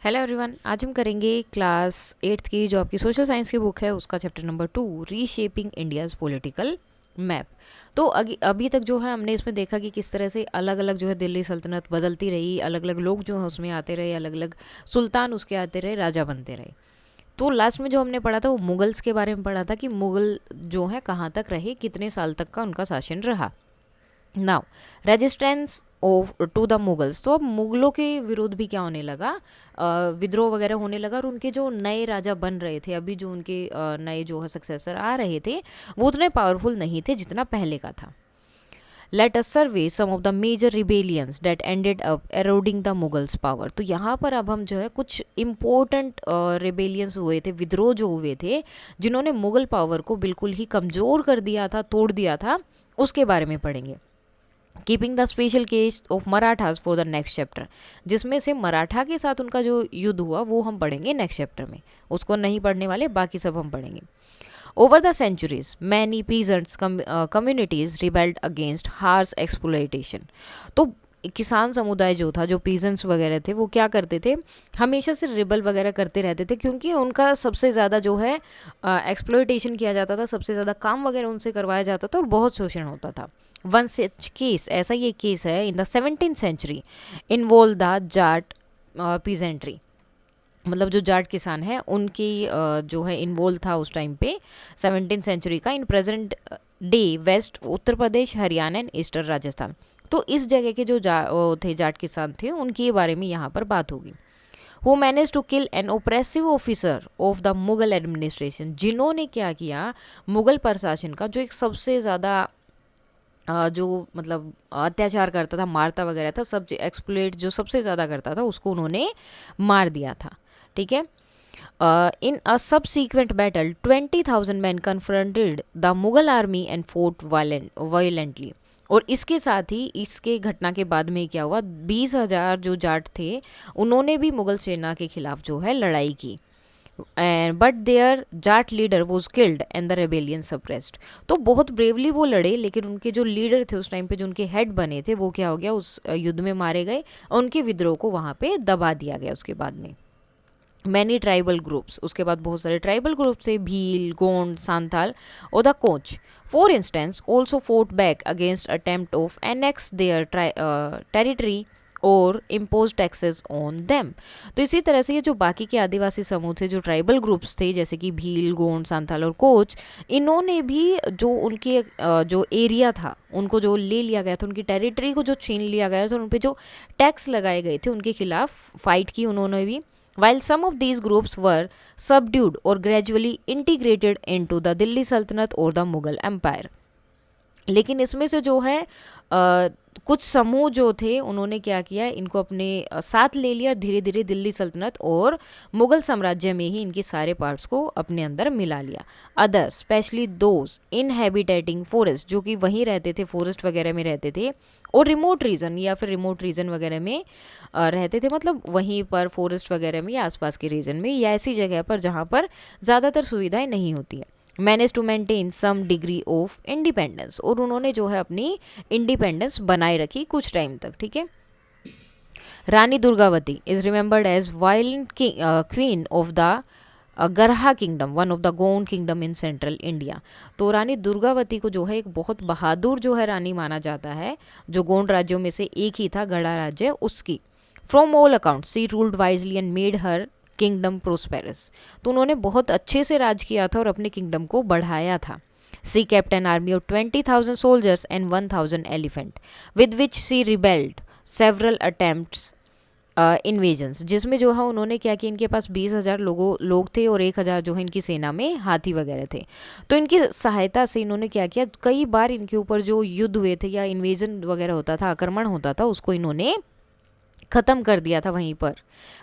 Hello everyone, आज हम करेंगे क्लास 8th की जो आपकी सोशल साइंस की बुक है उसका chapter number 2, reshaping India's political map. तो अभी तक जो है हमने इसमें देखा कि किस तरह से अलग अलग जो है दिल्ली सल्तनत बदलती रही, अलग अलग लोग जो है उसमें आते रहे, अलग अलग सुल्तान उसके आते रहे, राजा बनते रहे। तो लास्ट में जो हमने पढ़ा था वो मुगल्स के बारे में पढ़ा था कि मुगल जो है कहाँ तक रहे, कितने साल तक का उनका शासन रहा। Now resistance of to the Mughals, तो अब मुगलों के विरोध भी क्या होने लगा, विद्रोह वगैरह होने लगा और उनके जो नए राजा बन रहे थे, अभी जो उनके नए जो है सक्सेसर आ रहे थे वो उतने पावरफुल नहीं थे जितना पहले का था। Let us survey some of the major rebellions that ended up eroding the Mughals power. तो यहाँ पर अब हम जो है कुछ इम्पोर्टेंट रिबेलियंस हुए थे, विद्रोह जो हुए थे जिन्होंने मुगल पावर को बिल्कुल ही कमज़ोर कर दिया था, तोड़ दिया था, उसके बारे में पढ़ेंगे। Keeping the special case of Marathas for the next chapter, जिसमें से मराठा के साथ उनका जो युद्ध हुआ वो हम पढ़ेंगे नेक्स्ट चैप्टर में, उसको नहीं पढ़ने वाले, बाकी सब हम पढ़ेंगे। Over the centuries many peasants communities rebelled against harsh exploitation. तो किसान समुदाय जो था, जो पीजेंट्स वगैरह थे, वो क्या करते थे, हमेशा से रिबल वगैरह करते रहते थे, क्योंकि उनका सबसे ज़्यादा जो है एक्सप्लॉयटेशन किया जाता था, सबसे ज़्यादा काम वगैरह उनसे करवाया जाता था और बहुत शोषण होता था। वन सच केस, ऐसा ये केस है in the 17th century, involve the Jat peasantry. मतलब जो जाट किसान है उनकी जो है इन्वॉल्व था उस टाइम पे 17th सेंचुरी का, in present day west Uttar Pradesh, Haryana and eastern Rajasthan. तो इस जगह के जो थे जाट किसान थे, उनके बारे में यहाँ पर बात होगी। Who manage to kill an oppressive officer of the Mughal administration, जिन्होंने क्या किया, मुगल प्रशासन का जो एक सबसे ज़्यादा जो मतलब अत्याचार करता था, मारता वगैरह था, सब एक्सप्लोइट जो सबसे ज़्यादा करता था, उसको उन्होंने मार दिया था। ठीक है। In a subsequent battle 20,000 man confronted the Mughal army and fought violently. और इसके साथ ही इसके घटना के बाद में क्या हुआ, 20,000 जो जाट थे उन्होंने भी मुगल सेना के खिलाफ जो है लड़ाई की। But their Jat leader was killed and the rebellion suppressed. तो बहुत ब्रेवली वो लड़े, लेकिन उनके जो लीडर थे उस टाइम पे, जो उनके हेड बने थे, वो क्या हो गया, उस युद्ध में मारे गए और उनके विद्रोह को वहाँ पे दबा दिया गया उसके बाद में। मैनी ट्राइबल ग्रुप्स, उसके बाद बहुत सारे ट्राइबल ग्रुप थे, भील, गोंड, सांथाल और the coach for instance also fort back against attempt of annex their territory और इम्पोज टैक्सेस ऑन देम। तो इसी तरह से ये जो बाकी के आदिवासी समूह थे, जो ट्राइबल ग्रुप्स थे, जैसे कि भील, गोंड, सांथाल और कोच, इन्होंने भी जो उनके जो एरिया था उनको जो ले लिया गया था, उनकी टेरिटरी को जो छीन लिया गया था, उन पर जो टैक्स लगाए गए थे उनके खिलाफ फाइट की उन्होंने भी। While some of these groups were subdued or gradually integrated into the Delhi सल्तनत और द मुगल एम्पायर, लेकिन इसमें से जो है कुछ समूह जो थे उन्होंने क्या किया, इनको अपने साथ ले लिया, धीरे धीरे दिल्ली सल्तनत और मुगल साम्राज्य में ही इनके सारे पार्ट्स को अपने अंदर मिला लिया। अदर स्पेशली दोज इनहेबिटेटिंग फॉरेस्ट, जो कि वहीं रहते थे, फॉरेस्ट वगैरह में रहते थे, और रिमोट रीजन या फिर रिमोट रीजन वगैरह में रहते थे, मतलब वहीं पर फॉरेस्ट वगैरह में या आसपास के रीजन में या ऐसी जगह पर जहाँ पर ज़्यादातर सुविधाएं नहीं होती है, manage to maintain some degree of independence, और उन्होंने जो है अपनी इंडिपेंडेंस बनाए रखी कुछ टाइम तक। ठीक है। Rani Durgavati is remembered as violent queen of the Garha kingdom, one of the Gond kingdom in central India. तो रानी दुर्गावती को जो है एक बहुत बहादुर जो है रानी माना जाता है, जो गोंड राज्यों में से एक ही था, गढ़ा राज्य उसकी। From all account she ruled wisely and made her kingdom prosperous. तो उन्होंने बहुत अच्छे से राज किया था और अपने किंगडम को बढ़ाया था। She kept an army of 20,000 soldiers and 1,000 elephant with which she rebelled several attempts invasions, जिसमें जो है उन्होंने क्या किया, इनके पास 20,000 लोग थे और 1,000 जो है इनकी सेना में हाथी वगैरह थे। तो इनकी सहायता से इन्होंने क्या किया, कई बार इनके ऊपर जो युद्ध हुए थे या इन्वेजन वगैरह होता था, आक्रमण होता था, उसको इन्होंने ख़त्म कर दिया था वहीं पर।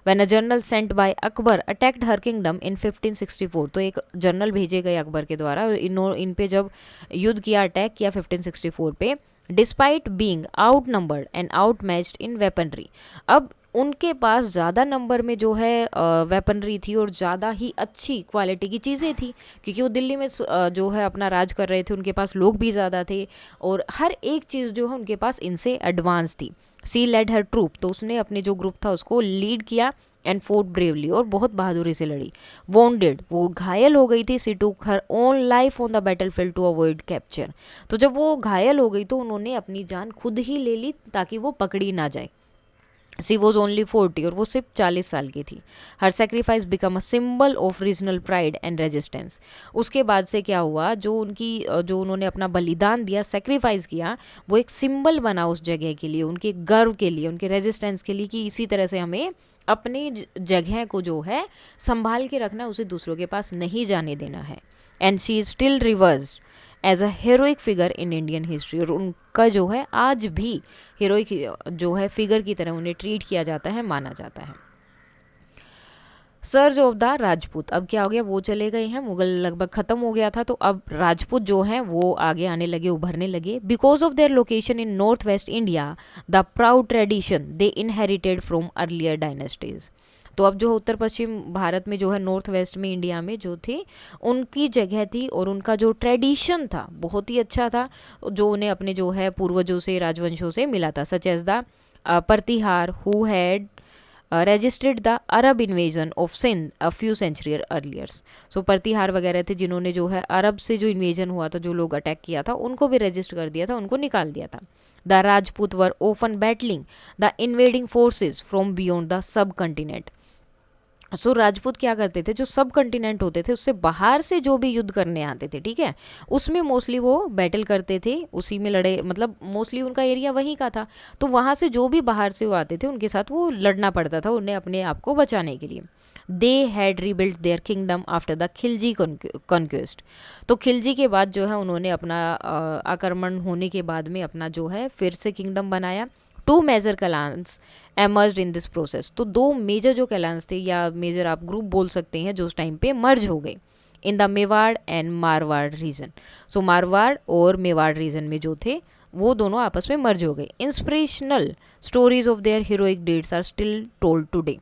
When a general sent by Akbar attacked her kingdom in 1564, तो एक जनरल भेजे गए अकबर के द्वारा, इन पे जब युद्ध किया, अटैक किया 1564 पे, despite being out numbered and out matched in weaponry. अब उनके पास ज़्यादा नंबर में जो है वेपनरी थी और ज़्यादा ही अच्छी क्वालिटी की चीज़ें थी, क्योंकि वो दिल्ली में जो है अपना राज कर रहे थे, उनके पास लोग भी ज़्यादा थे और हर एक चीज़ जो है उनके पास इनसे एडवांस थी। सी लेड हर ट्रूप, तो उसने अपने जो ग्रुप था उसको लीड किया एंड फोर्ट ब्रेवली, और बहुत बहादुरी से लड़ी। वॉन्डेड, वो घायल हो गई थी। She took her own life on the battle field to avoid capture, तो जब वो घायल हो गई तो उन्होंने अपनी जान खुद ही ले ली ताकि वो पकड़ी ना जाए। सी वॉज ओनली 40, और वो सिर्फ 40 साल की थी। हर sacrifice become a symbol of regional pride and resistance. उसके बाद से क्या हुआ, जो उन्होंने अपना बलिदान दिया, सेक्रीफाइस किया, वो एक सिंबल बना उस जगह के लिए, उनके गर्व के लिए, उनके रेजिस्टेंस के लिए, कि इसी तरह से हमें अपने जगह को जो है संभाल के रखना, उसे दूसरों के पास नहीं जाने देना है। And she is still revered as a heroic figure in Indian history, और उनका जो है आज भी हीरोइक जो है फिगर की तरह उन्हें ट्रीट किया जाता है, माना जाता है। सर्ज ऑफ द राजपूत, अब क्या हो गया, वो चले गए हैं, मुगल लगभग खत्म हो गया था, तो अब राजपूत जो हैं वो आगे आने लगे, उभरने लगे। Because of their location in north west India, the proud tradition they inherited from earlier dynasties. तो अब जो उत्तर पश्चिम भारत में जो है, नॉर्थ वेस्ट में इंडिया में जो थे, उनकी जगह थी, और उनका जो ट्रेडिशन था बहुत ही अच्छा था, जो उन्हें अपने जो है पूर्वजों से, राजवंशों से मिला था। Such as the Pratihara who had registered the Arab invasion of Sindh a few century earlier. So Pratihara वगैरह थे जिन्होंने जो है अरब से जो इन्वेजन हुआ था, जो लोग अटैक किया था, उनको भी रजिस्टर कर दिया था, उनको निकाल दिया था। The Rajput were often battling the invading forces from beyond the subcontinent. So Rajput क्या करते थे, जो सब कंटिनेंट होते थे उससे बाहर से जो भी युद्ध करने आते थे, ठीक है, उसमें मोस्टली वो बैटल करते थे, उसी में लड़े, मतलब मोस्टली उनका एरिया वहीं का था, तो वहाँ से जो भी बाहर से वो आते थे उनके साथ वो लड़ना पड़ता था उन्हें अपने आप को बचाने के लिए। They had rebuilt there kingdom after the Khilji conquest. तो खिलजी के बाद जो है उन्होंने अपना आक्रमण होने के बाद में अपना जो है फिर से किंगडम बनाया। Two major clans emerge in this process, तो दो मेजर जो क्लान्स थे, या मेजर आप ग्रुप बोल सकते हैं, जो उस टाइम पे मर्ज हो गए in the Mewar and Marwar region. So Marwar और मेवाड़ रीजन में जो थे वो दोनों आपस में मर्ज हो गए। Inspirational stories of their heroic deeds are still told today.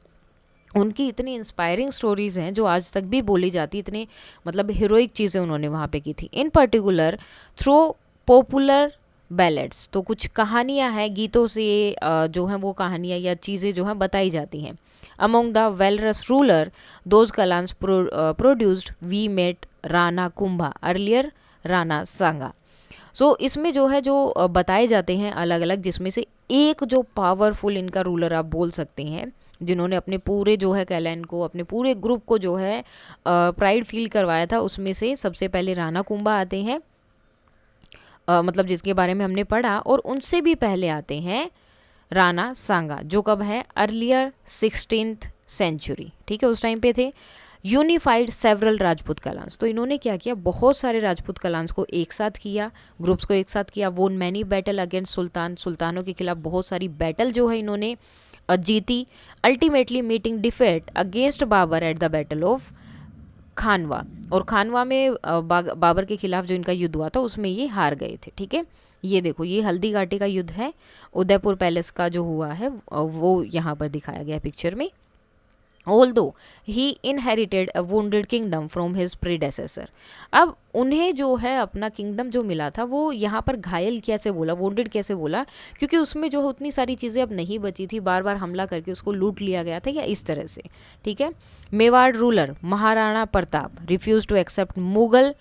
उनकी इतनी इंस्पायरिंग स्टोरीज हैं जो आज तक भी बोली जाती, इतने मतलब हीरोइक चीज़ें उन्होंने वहाँ पे की थी। इन पर्टिकुलर थ्रू पॉपुलर बैलेट्स, तो कुछ कहानियाँ हैं, गीतों से जो हैं वो कहानियाँ या चीज़ें जो हैं बताई जाती हैं। Among the valorous ruler those clans produced we met Rana Kumbha earlier Rana Sanga. So इसमें जो है जो बताए जाते हैं अलग अलग, जिसमें से एक जो पावरफुल इनका रूलर आप बोल सकते हैं, जिन्होंने अपने पूरे जो है कैलान को, अपने पूरे ग्रुप को जो है प्राइड फील करवाया था, उसमें से सबसे पहले राणा कुंभा आते हैं, मतलब जिसके बारे में हमने पढ़ा, और उनसे भी पहले आते हैं राणा सांगा, जो कब है अर्लियर 16th सेंचुरी, ठीक है, उस टाइम पे थे। यूनिफाइड सेवरल राजपूत कलांस, तो इन्होंने क्या किया, बहुत सारे राजपूत कलांस को एक साथ किया, ग्रुप्स को एक साथ किया। Won many battle against sultan, सुल्तानों के खिलाफ बहुत सारी बैटल जो है इन्होंने जीती। Ultimately meeting defeat against Babur at the battle of Khanwa, और खानवा में बाबर के खिलाफ जो इनका युद्ध हुआ था उसमें ये हार गए थे, ठीक है। ये देखो, ये हल्दी घाटी का युद्ध है, उदयपुर पैलेस का जो हुआ है वो यहाँ पर दिखाया गया पिक्चर में। Although he inherited a wounded kingdom from his predecessor, अब उन्हें जो है अपना किंगडम जो मिला था वो यहाँ पर घायल कैसे बोला, वोंडेड कैसे बोला, क्योंकि उसमें जो उतनी सारी चीज़ें अब नहीं बची थी, बार बार हमला करके उसको लूट लिया गया था, या इस तरह से, ठीक है। Mewar ruler Maharana Pratap refuse to accept Mughal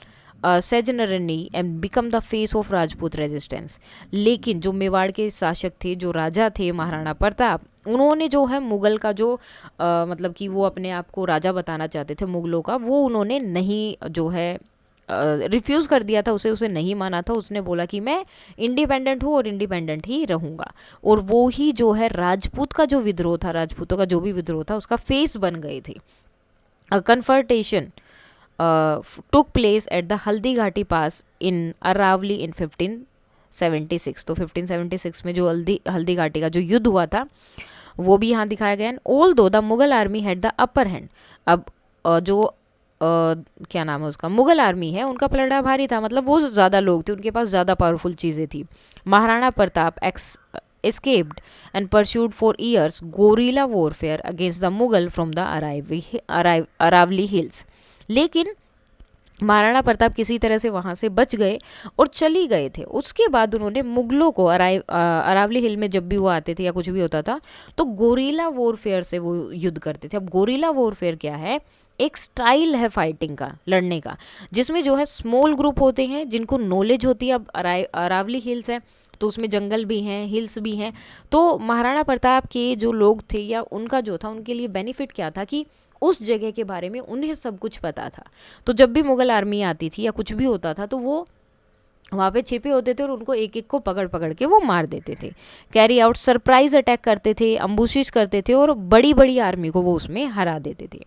suzerainty and become the face of Rajput resistance. लेकिन जो मेवाड़ के शासक थे, जो राजा थे महाराणा प्रताप, उन्होंने जो है मुगल का जो मतलब कि वो अपने आप को राजा बताना चाहते थे मुगलों का, वो उन्होंने नहीं जो है रिफ्यूज़ कर दिया था, उसे नहीं माना था। उसने बोला कि मैं इंडिपेंडेंट हूँ और इंडिपेंडेंट ही रहूँगा, और वो ही जो है राजपूत का जो विद्रोह था, राजपूतों का जो भी विद्रोह था, उसका फेस बन गए थे। Confrontation took place at the Haldi Ghati पास इन अरावली इन 1576। तो 1576 में जो हल्दी घाटी का जो युद्ध हुआ था वो भी यहाँ दिखाया गया। ऑल दो the Mughal army had the upper hand, अब जो क्या नाम है उसका, मुगल आर्मी है, उनका पलड़ा भारी था, मतलब वो ज़्यादा लोग थे, उनके पास ज़्यादा पावरफुल चीज़ें थी। Maharana Pratap escaped and pursued for years guerrilla warfare against the Mughal from the Aravali hills। लेकिन महाराणा प्रताप किसी तरह से वहाँ से बच गए और चली गए थे। उसके बाद उन्होंने मुगलों को अरावली हिल में जब भी वो आते थे या कुछ भी होता था तो गोरीला वॉरफेयर से वो युद्ध करते थे। अब गोरीला वॉरफेयर क्या है? एक स्टाइल है फाइटिंग का, लड़ने का, जिसमें जो है स्मॉल ग्रुप होते हैं जिनको नॉलेज होती है। अब अरावली हिल्स है तो उसमें जंगल भी हैं, हिल्स भी हैं। तो महाराणा प्रताप के जो लोग थे या उनका जो था, उनके लिए बेनिफिट क्या था कि उस जगह के बारे में उन्हें सब कुछ पता था। तो जब भी मुगल आर्मी आती थी या कुछ भी होता था तो वो वहाँ पे छिपे होते थे और उनको एक एक को पकड़ पकड़ के वो मार देते थे। कैरी आउट सरप्राइज अटैक करते थे, अम्बुशिश करते थे और बड़ी बड़ी आर्मी को वो उसमें हरा देते थे।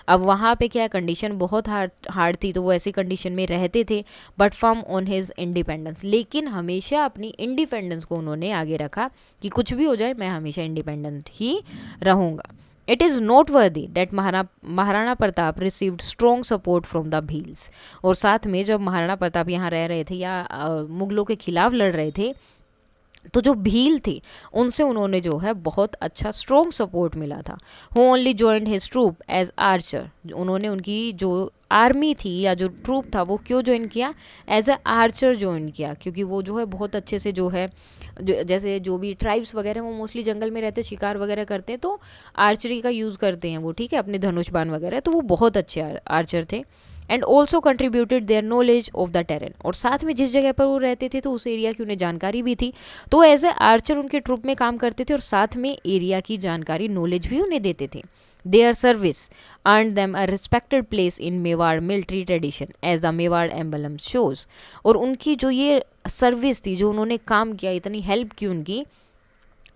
अब वहाँ पे क्या कंडीशन बहुत हार्ड थी, तो वो ऐसी कंडीशन में रहते थे, but firm on his independence. लेकिन हमेशा अपनी इंडिपेंडेंस को उन्होंने आगे रखा कि कुछ भी हो जाए मैं हमेशा इंडिपेंडेंट ही रहूँगा। It is noteworthy that Maharana Pratap received strong support from the Bhils. और साथ में जब महाराणा प्रताप यहाँ रह रहे थे या मुगलों के खिलाफ लड़ रहे थे तो जो भील थे उनसे उन्होंने जो है बहुत अच्छा स्ट्रॉन्ग सपोर्ट मिला था। Who only joined his troop as archer. उन्होंने उनकी जो आर्मी थी या जो ट्रूप था वो क्यों ज्वाइन किया? एज अ आर्चर ज्वाइन किया, क्योंकि वो जो है बहुत अच्छे से जो है जैसे जो भी ट्राइब्स वगैरह वो मोस्टली जंगल में रहते, शिकार वगैरह करते हैं तो आर्चरी का यूज़ करते हैं वो, ठीक है, अपने धनुष बाण वगैरह। तो वो बहुत अच्छे आर्चर थे। And also contributed their knowledge of the terrain. और साथ में जिस जगह पर वो रहते थे तो उस एरिया की उन्हें जानकारी भी थी, तो एज ए आर्चर उनके ट्रूप में काम करते थे और साथ में एरिया की जानकारी, नॉलेज भी उन्हें देते थे। Their service earned them a respected place in Mewar military tradition as the Mewar emblem shows. और उनकी जो ये सर्विस थी, जो उन्होंने काम किया, इतनी हेल्प की उनकी,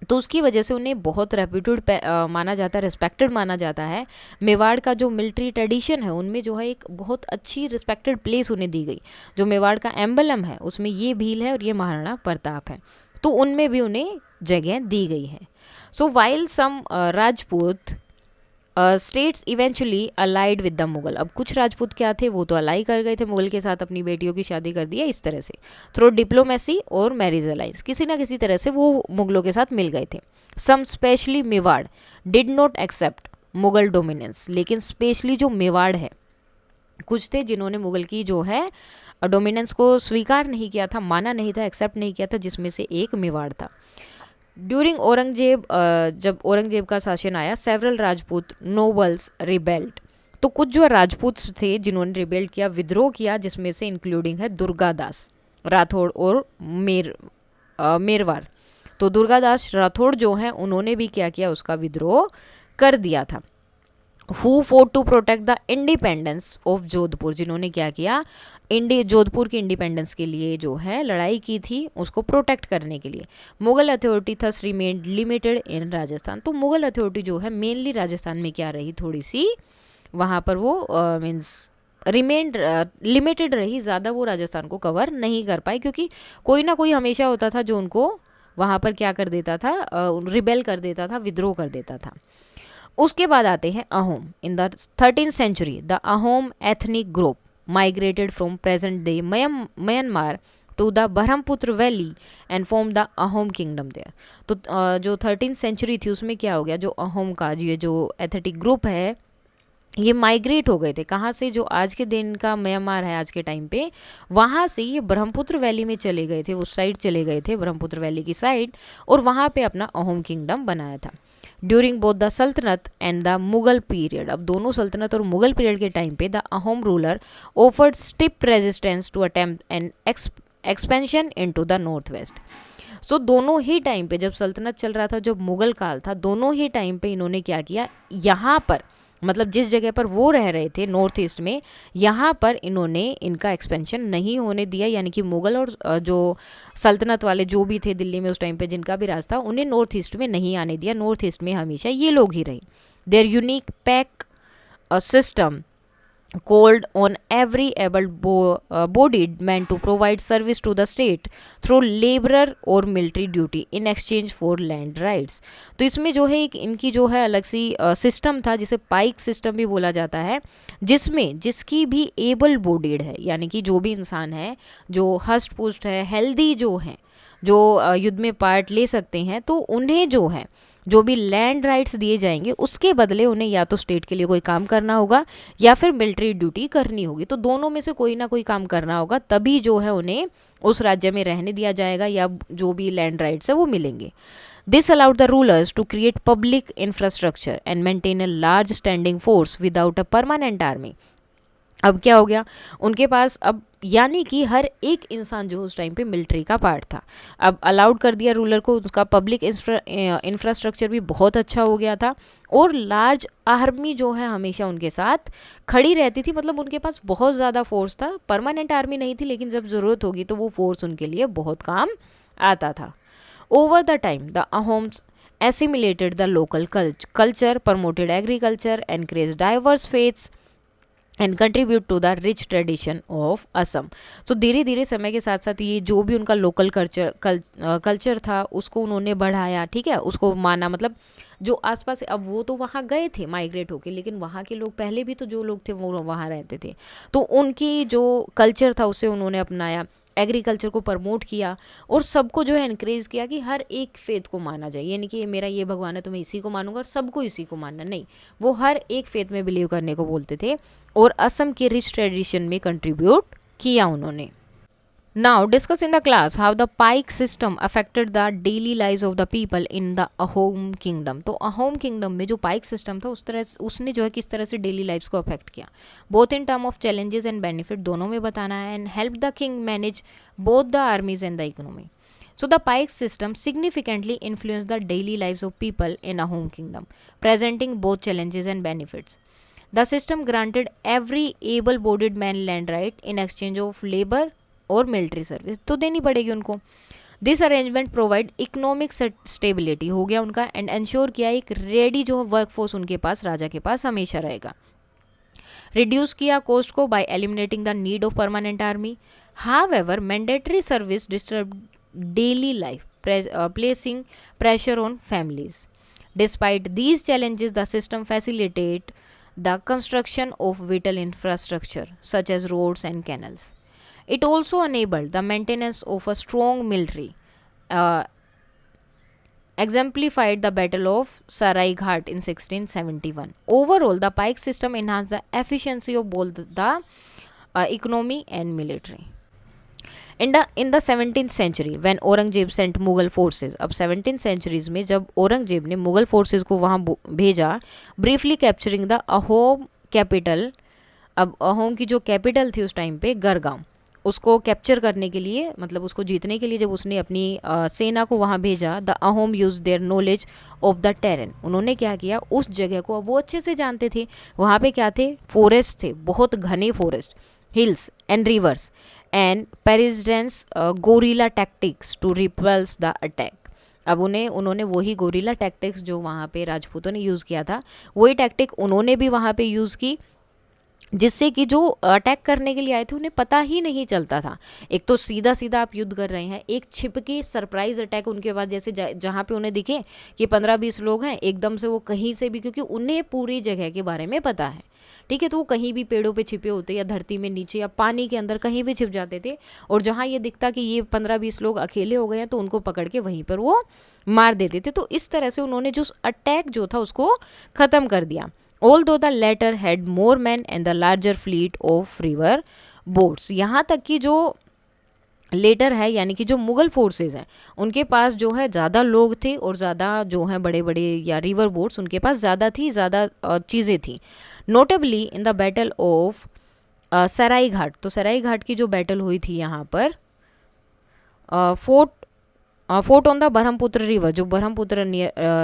तो उसकी वजह से उन्हें बहुत रेप्यूटेड माना जाता है, रिस्पेक्टेड माना जाता है। मेवाड़ का जो मिलिट्री ट्रेडिशन है उनमें जो है एक बहुत अच्छी रिस्पेक्टेड प्लेस उन्हें दी गई। जो मेवाड़ का एम्बलम है उसमें ये भील है और ये महाराणा प्रताप है, तो उनमें भी उन्हें जगह दी गई है। So while some Rajput states eventually allied with the Mughal. अब कुछ राजपूत क्या थे, वो तो अलाई कर गए थे मुगल के साथ, अपनी बेटियों की शादी कर दिया इस तरह से, थ्रू डिप्लोमेसी और मैरिज अलाइंस, किसी ना किसी तरह से वो मुगलों के साथ मिल गए थे। Some specially Mewar did not accept Mughal dominance. लेकिन स्पेशली जो मेवाड़ है, कुछ थे जिन्होंने मुगल की जो है डोमिनेंस को स्वीकार नहीं किया था, माना नहीं था, एक्सेप्ट नहीं किया था, जिसमें से एक मेवाड़ था। ड्यूरिंग औरंगजेब, जब औरंगजेब का शासन आया, सेवरल राजपूत नोबल्स रिबेल्ड। तो कुछ जो राजपूत थे जिन्होंने रिबेल्ड किया, विद्रोह किया, जिसमें से इंक्लूडिंग है दुर्गादास राठौड़ और मेरवार। तो दुर्गादास राठौड़ जो हैं उन्होंने भी क्या किया, उसका विद्रोह कर दिया था। Who fought to protect the independence of Jodhpur. जिन्होंने क्या किया, जोधपुर की इंडिपेंडेंस के लिए जो है लड़ाई की थी, उसको प्रोटेक्ट करने के लिए। Mughal authority thus remained limited in Rajasthan. तो मुगल अथॉरिटी जो है मेनली राजस्थान में क्या रही, थोड़ी सी वहाँ पर वो मीन्स रिमेन्ड लिमिटेड रही, ज़्यादा वो राजस्थान को कवर नहीं कर पाई, क्योंकि कोई ना कोई हमेशा होता था जो उनको वहाँ पर क्या कर देता था, रिबेल कर देता था, विद्रोह कर देता था। उसके बाद आते हैं Ahom. In the 13th century the Ahom ethnic group migrated from present day Myanmar to the Brahmaputra valley and form the Ahom kingdom there. तो जो 13th सेंचुरी थी उसमें क्या हो गया, जो अहोम का ये जो एथनिक ग्रुप है ये माइग्रेट हो गए थे। कहाँ से, जो आज के दिन का म्यांमार है आज के टाइम पे, वहाँ से ये ब्रह्मपुत्र वैली में चले गए थे, उस साइड चले गए थे, ब्रह्मपुत्र वैली की साइड, और वहाँ पे अपना अहोम किंगडम बनाया था। During both the sultanate and the Mughal period. अब दोनों सल्तनत और मुगल पीरियड के टाइम पे the Ahom ruler offered stiff resistance to attempt an expansion into the north west. So दोनों ही टाइम पे, जब सल्तनत चल रहा था, जब मुगल काल था, दोनों ही टाइम पे इन्होंने क्या किया, यहाँ पर मतलब जिस जगह पर वो रह रहे थे नॉर्थ ईस्ट में, यहाँ पर इन्होंने इनका एक्सपेंशन नहीं होने दिया। यानी कि मुगल और जो सल्तनत वाले जो भी थे दिल्ली में उस टाइम पे, जिनका भी राज था, उन्हें नॉर्थ ईस्ट में नहीं आने दिया। नॉर्थ ईस्ट में हमेशा ये लोग ही रहे। There unique pack system called on every able-bodied man to provide service to the state through laborer or military duty in exchange for land rights। तो इसमें जो है एक इनकी जो है अलग सी सिस्टम था, जिसे पाइक सिस्टम भी बोला जाता है, जिसमें जिसकी भी एबल बॉडीड है, यानी कि जो भी इंसान है जो हष्ट पुष्ट है, हेल्दी जो है, जो युद्ध में पार्ट ले सकते हैं, तो उन्हें जो है जो भी लैंड राइट्स दिए जाएंगे उसके बदले उन्हें या तो स्टेट के लिए कोई काम करना होगा या फिर मिलिट्री ड्यूटी करनी होगी। तो दोनों में से कोई ना कोई काम करना होगा, तभी जो है उन्हें उस राज्य में रहने दिया जाएगा या जो भी लैंड राइट्स है वो मिलेंगे। This allowed the rulers to create public infrastructure and maintain a large standing force without a permanent army. अब क्या हो गया उनके पास, अब यानी कि हर एक इंसान जो उस टाइम पे मिलिट्री का पार्ट था, अब अलाउड कर दिया रूलर को, उसका पब्लिक इंफ्रास्ट्रक्चर भी बहुत अच्छा हो गया था और लार्ज आर्मी जो है हमेशा उनके साथ खड़ी रहती थी। मतलब उनके पास बहुत ज़्यादा फोर्स था, परमानेंट आर्मी नहीं थी लेकिन जब ज़रूरत होगी तो वो फोर्स उनके लिए बहुत काम आता था। Over the time, the Ahoms assimilated the local culture, promoted agriculture, encouraged diverse faiths, and contribute to the rich tradition of Assam. So धीरे धीरे समय के साथ साथ ये जो भी उनका लोकल कल्चर था उसको उन्होंने बढ़ाया, ठीक है, उसको माना। मतलब जो आसपास, अब वो तो वहाँ गए थे माइग्रेट होके, लेकिन वहाँ के लोग पहले भी तो जो लोग थे वो वहाँ रहते थे, तो उनकी जो कल्चर था उसे उन्होंने अपनाया, एग्रीकल्चर को प्रमोट किया और सबको जो है इनक्रेज किया कि हर एक फेथ को माना जाए। यानी कि मेरा ये भगवान है तो मैं इसी को मानूंगा और सबको इसी को मानना नहीं, वो हर एक फेथ में बिलीव करने को बोलते थे और असम के रिच ट्रेडिशन में कंट्रीब्यूट किया उन्होंने। Now discuss in the class how the pike system affected the daily lives of the people in the Ahom kingdom. तो Ahom kingdom में जो पाइक सिस्टम था उसने जो है किस तरह से डेली लाइफ्स को अफेक्ट किया, both in term of challenges and benefit, दोनों में बताना है, and help the king manage both the armies and the economy. So the pike system significantly influenced the daily lives of people in Ahom kingdom, presenting both challenges and benefits. The system granted every able-bodied man land right in exchange of labor और military service तो देनी पड़ेगी उनको. This arrangement provide economic stability हो गया उनका and ensure किया एक रेडी जो वर्क फोर्स उनके पास, राजा के पास हमेशा रहेगा. रिड्यूस किया कॉस्ट को by eliminating the need of permanent army. However mandatory service disturb daily life, placing pressure on families. Despite these challenges the system facilitate the construction of vital infrastructure such as roads and canals. It also enabled the maintenance of a strong military, exemplified the Battle of Sarai Ghat in 1671. Overall, the pike system enhanced the efficiency of both the economy and military. In the 17th century, when Aurangzeb sent Mughal forces, अब 17th centuries में जब औरंगजेब ने Mughal forces को वहाँ भेजा, briefly capturing the Ahom capital. अब अहोम की जो कैपिटल थी उस टाइम पे गढ़गांव, उसको कैप्चर करने के लिए, मतलब उसको जीतने के लिए जब उसने अपनी सेना को वहाँ भेजा, the Ahom use their knowledge of the terrain. उन्होंने क्या किया, उस जगह को अब वो अच्छे से जानते थे. वहाँ पे क्या थे, फॉरेस्ट थे, बहुत घने forest, hills and rivers, and पेरिजेंस guerrilla tactics to repulse the attack. अब उन्होंने वही गोरिला टैक्टिक्स जो वहाँ पे राजपूतों ने यूज़ किया था, वही टैक्टिक उन्होंने भी वहाँ पे यूज़ की, जिससे कि जो अटैक करने के लिए आए थे उन्हें पता ही नहीं चलता था. एक तो सीधा सीधा आप युद्ध कर रहे हैं, एक छिप के सरप्राइज अटैक उनके बाद, जैसे जहाँ पे उन्हें दिखे कि 15-20 लोग हैं, एकदम से वो कहीं से भी, क्योंकि उन्हें पूरी जगह के बारे में पता है, ठीक है, तो वो कहीं भी पेड़ों पे छिपे होते या धरती में नीचे या पानी के अंदर कहीं भी छिप जाते थे. और जहाँ ये दिखता कि ये 15-20 लोग अकेले हो गए हैं तो उनको पकड़ के वहीं पर वो मार देते थे. तो इस तरह से उन्होंने जो अटैक जो था उसको ख़त्म कर दिया. Although the latter had more men and the larger fleet of river boats. यहाँ तक कि जो लेटर है, यानी कि जो मुगल फोर्सेस हैं, उनके पास जो है ज़्यादा लोग थे और ज़्यादा जो हैं बड़े बड़े या रिवर बोट्स उनके पास ज़्यादा थी, ज़्यादा चीज़ें थी. Notably in the battle of Saraighat. तो सराई घाट की जो बैटल हुई थी यहाँ पर, fort on the Brahmaputra river, जो ब्रह्मपुत्र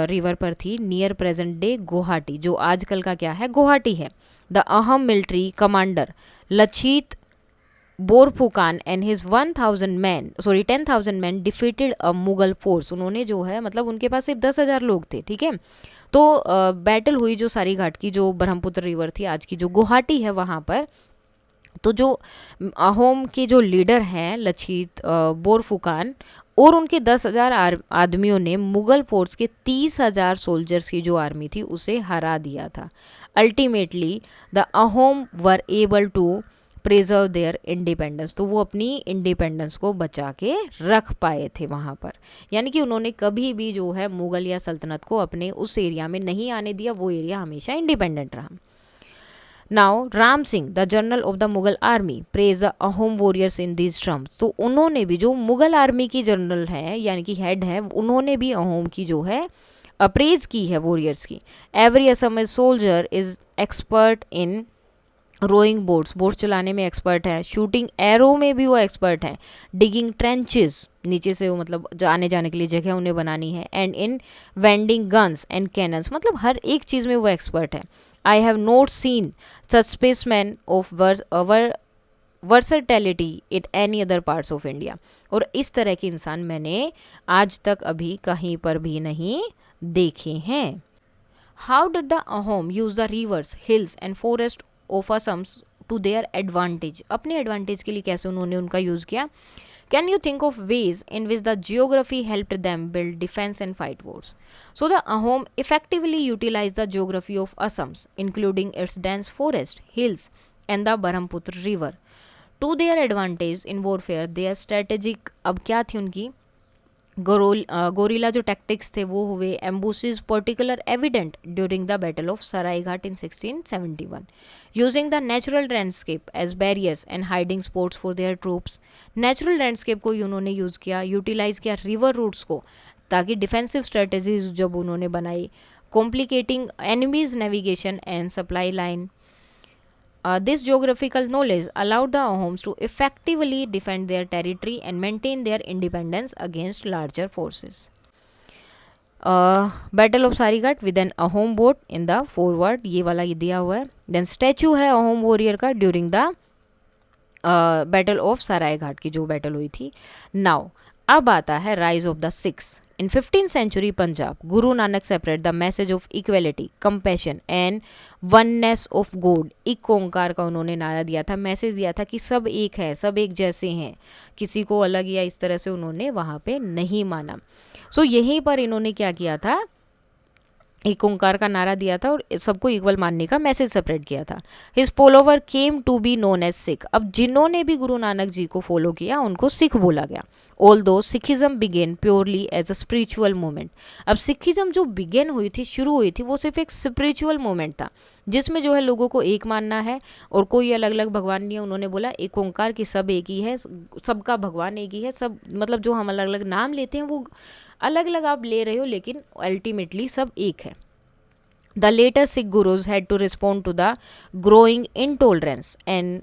रिवर पर थी, नियर प्रेजेंट डे गुवाहाटी, जो आजकल का क्या है गुवाहाटी है. द अहम military commander Lachit Borphukan and his 10,000 man defeated a Mughal force. उन्होंने जो है, मतलब उनके पास सिर्फ 10,000 लोग थे, ठीक है. तो बैटल हुई जो सारी घाट की, जो ब्रह्मपुत्र रिवर थी, आज की जो गुवाहाटी है वहाँ पर. तो जो अहोम के जो लीडर हैं लचित बोरफुकान और उनके 10,000 आदमियों ने मुगल फोर्स के 30,000 सोल्जर्स की जो आर्मी थी उसे हरा दिया था. Ultimately the Ahom were able to preserve their independence, तो वो अपनी इंडिपेंडेंस को बचा के रख पाए थे वहाँ पर। यानी कि उन्होंने कभी भी जो है मुगल या सल्तनत को अपने उस एरिया में नहीं आने दिया, वो एरिया हमेशा इंडिपेंडेंट रहा। Now Ram Singh the general of the Mughal army praise the Ahom warriors in these terms, तो उन्होंने भी, जो मुगल आर्मी की जनरल हैं यानी कि हेड है, उन्होंने भी अहोम की जो है अप्रेज की है वॉरियर्स की। Every Assamese soldier is expert in rowing boats, boats चलाने में एक्सपर्ट है, शूटिंग एरो में भी वो एक्सपर्ट हैं, डिगिंग ट्रेंचेस, नीचे से वो मतलब आने जाने के लिए जगह उन्हें बनानी है, and in vending guns and cannons, मतलब हर एक चीज़ में वो एक्सपर्ट है। I have not seen such spaceman of versatility in any other parts of India, और इस तरह के इंसान मैंने आज तक अभी कहीं पर भी नहीं देखे हैं। How did the Ahom use the rivers, hills and forest of Assam's to their advantage, अपने एडवांटेज के लिए कैसे उन्होंने उनका यूज़ किया। Can you think of ways in which the geography helped them build defence and fight wars. So the Ahom effectively utilise the geography of Assam's including its dense forest, hills and the Brahmaputra river to their advantage in warfare. Their strategic, अब क्या थी उनकी gorilla जो tactics थे वो हुए। Ambushes particular evident during the battle of Saraighat in 1671, using the natural landscape as barriers and hiding spots for their troops. Natural landscape को उन्होंने यूज़ किया, यूटिलाइज किया रिवर रूट्स को, ताकि डिफेंसिव स्ट्रेटेजीज जब उन्होंने बनाई। Complicating enemies navigation and supply line. This geographical knowledge allowed the Ahoms to effectively defend their territory and maintain their independence against larger forces. Battle of Sarighat with an Ahom boat in the forward, ये वाला ये दिया हुआ है। Then statue है Ahom warrior का during the Battle of Sarayghat की जो battle हुई थी। Now अब आता है Rise of the Sikhs. In 15th century Punjab, Guru Nanak separated the message of equality, compassion and oneness of God. एक ओंकार का उन्होंने नारा दिया था, मैसेज दिया था कि सब एक है, सब एक जैसे हैं, किसी को अलग या इस तरह से उन्होंने वहाँ पे नहीं माना। सो यहीं पर इन्होंने क्या किया था, एक ओंकार का नारा दिया था और सबको इक्वल मानने का मैसेज सेपरेट किया था। His follower came to be known as Sikh, अब जिन्होंने भी गुरु नानक जी को फॉलो किया उनको सिख बोला गया। Although Sikhism began purely as a spiritual movement, अब सिखिज्म जो बिगेन हुई थी, शुरू हुई थी, वो सिर्फ एक स्पिरिचुअल मूवमेंट था जिसमें जो है लोगों को एक मानना है और कोई अलग अलग भगवान नहीं है। उन्होंने बोला एक ओंकार की सब एक ही है, सबका भगवान एक ही है, सब मतलब जो हम अलग अलग नाम लेते हैं वो अलग अलग आप ले रहे हो, लेकिन अल्टीमेटली सब एक है। The later Sikh gurus had to respond to the growing intolerance and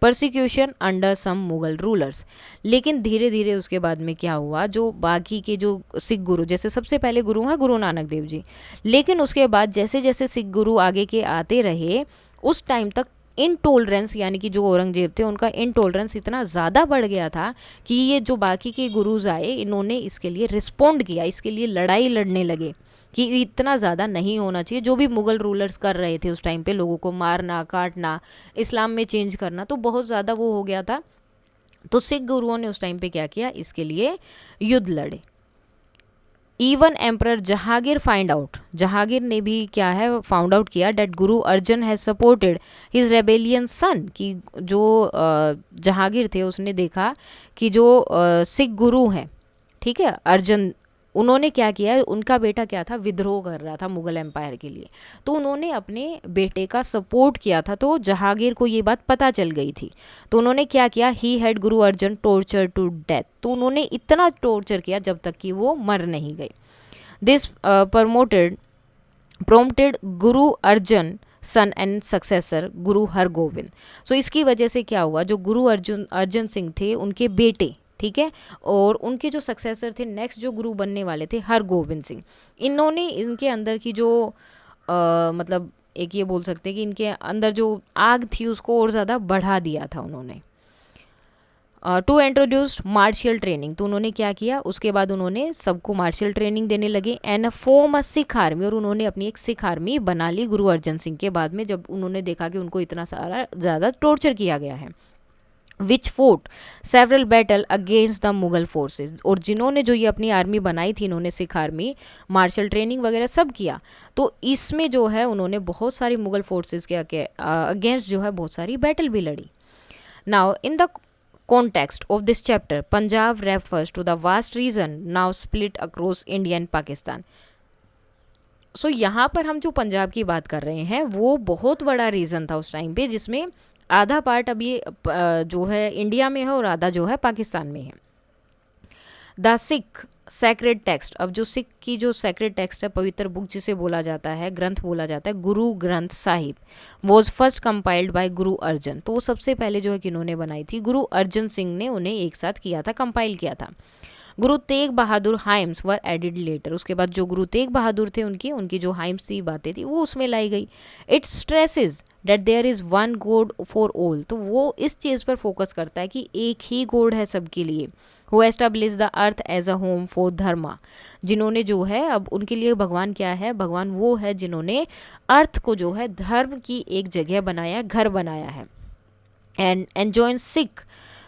persecution under some Mughal rulers. लेकिन धीरे धीरे उसके बाद में क्या हुआ, जो बाकी के जो सिख गुरु, जैसे सबसे पहले गुरु हैं गुरु नानक देव जी, लेकिन उसके बाद जैसे जैसे सिख गुरु आगे के आते रहे उस टाइम तक इनटॉलरेंस, यानी कि जो औरंगजेब थे उनका इनटॉलरेंस इतना ज़्यादा बढ़ गया था कि ये जो बाकी के गुरुज आए इन्होंने इसके लिए रिस्पॉन्ड किया, इसके लिए लड़ाई लड़ने लगे कि इतना ज़्यादा नहीं होना चाहिए। जो भी मुग़ल रूलर्स कर रहे थे उस टाइम पे, लोगों को मारना काटना, इस्लाम में चेंज करना, तो बहुत ज़्यादा वो हो गया था। तो सिख गुरुओं ने उस टाइम पे क्या किया, इसके लिए युद्ध लड़े। Even emperor Jahangir find out, Jahangir ने भी क्या है फाउंड आउट किया date Guru Arjan has supported his rebellion सन, कि जो जहांगीर थे उसने देखा कि जो सिख गुरु हैं, ठीक है, अर्जन, उन्होंने क्या किया, उनका बेटा क्या था, विद्रोह कर रहा था मुग़ल एम्पायर के लिए, तो उन्होंने अपने बेटे का सपोर्ट किया था। तो जहांगीर को ये बात पता चल गई थी, तो उन्होंने क्या किया, he had Guru Arjan torture to death, तो उन्होंने इतना टॉर्चर किया जब तक कि वो मर नहीं गए। This प्रोम्प्टेड Guru Arjan sun and successor गुरु हरगोविंद। सो इसकी वजह से क्या हुआ, जो गुरु अर्जन सिंह थे उनके बेटे, ठीक है, और उनके जो सक्सेसर थे, नेक्स्ट जो गुरु बनने वाले थे हरगोविंद सिंह, इन्होंने इनके अंदर की जो मतलब एक ये बोल सकते हैं कि इनके अंदर जो आग थी उसको और ज़्यादा बढ़ा दिया था उन्होंने। टू इंट्रोड्यूस मार्शियल ट्रेनिंग, तो उन्होंने क्या किया, उसके बाद उन्होंने सबको मार्शियल ट्रेनिंग देने लगे। And form a Sikh army, और उन्होंने अपनी एक सिख आर्मी बना ली गुरु अर्जन सिंह के बाद में, जब उन्होंने देखा कि उनको इतना सारा ज़्यादा टॉर्चर किया गया है। Which fort several battle against the Mughal forces, और जिन्होंने जो ये अपनी आर्मी बनाई थी, इन्होंने सिख आर्मी, मार्शल ट्रेनिंग वगैरह सब किया, तो इसमें जो है उन्होंने बहुत सारी मुगल फोर्सेज के अगेंस्ट जो है बहुत सारी बैटल भी लड़ी। Now in the context of this chapter, Punjab refers to the vast region now split across India and Pakistan. सो यहाँ पर हम जो पंजाब की बात कर रहे हैं वो बहुत बड़ा रीजन था उस टाइम पे, जिसमें आधा पार्ट अभी जो है इंडिया में है और आधा जो है पाकिस्तान में है. द सिख सैक्रेड टेक्स्ट, अब जो सिख की जो सैक्रेड टेक्स्ट है, पवित्र बुक जिसे बोला जाता है, ग्रंथ बोला जाता है, Guru Granth Sahib, was first compiled bye Guru Arjan. तो वो सबसे पहले जो है किन्होंने बनाई थी, गुरु अर्जन सिंह ने उन्हें एक साथ किया था, कंपाइल किया था. गुरु तेग बहादुर हाइम्स वर एडिड लेटर, उसके बाद जो गुरु तेग बहादुर थे उनकी जो हाइम्स थी, बातें थी, वो उसमें लाई गई. It stresses that there is one god for all, तो वो इस चीज़ पर फोकस करता है कि एक ही गॉड है सबके लिए. Who establish the earth as a home for dharma, जिन्होंने जो है, अब उनके लिए भगवान क्या है, भगवान वो है जिन्होंने अर्थ को जो है धर्म की एक जगह बनाया, घर बनाया है. And enjoin Sikh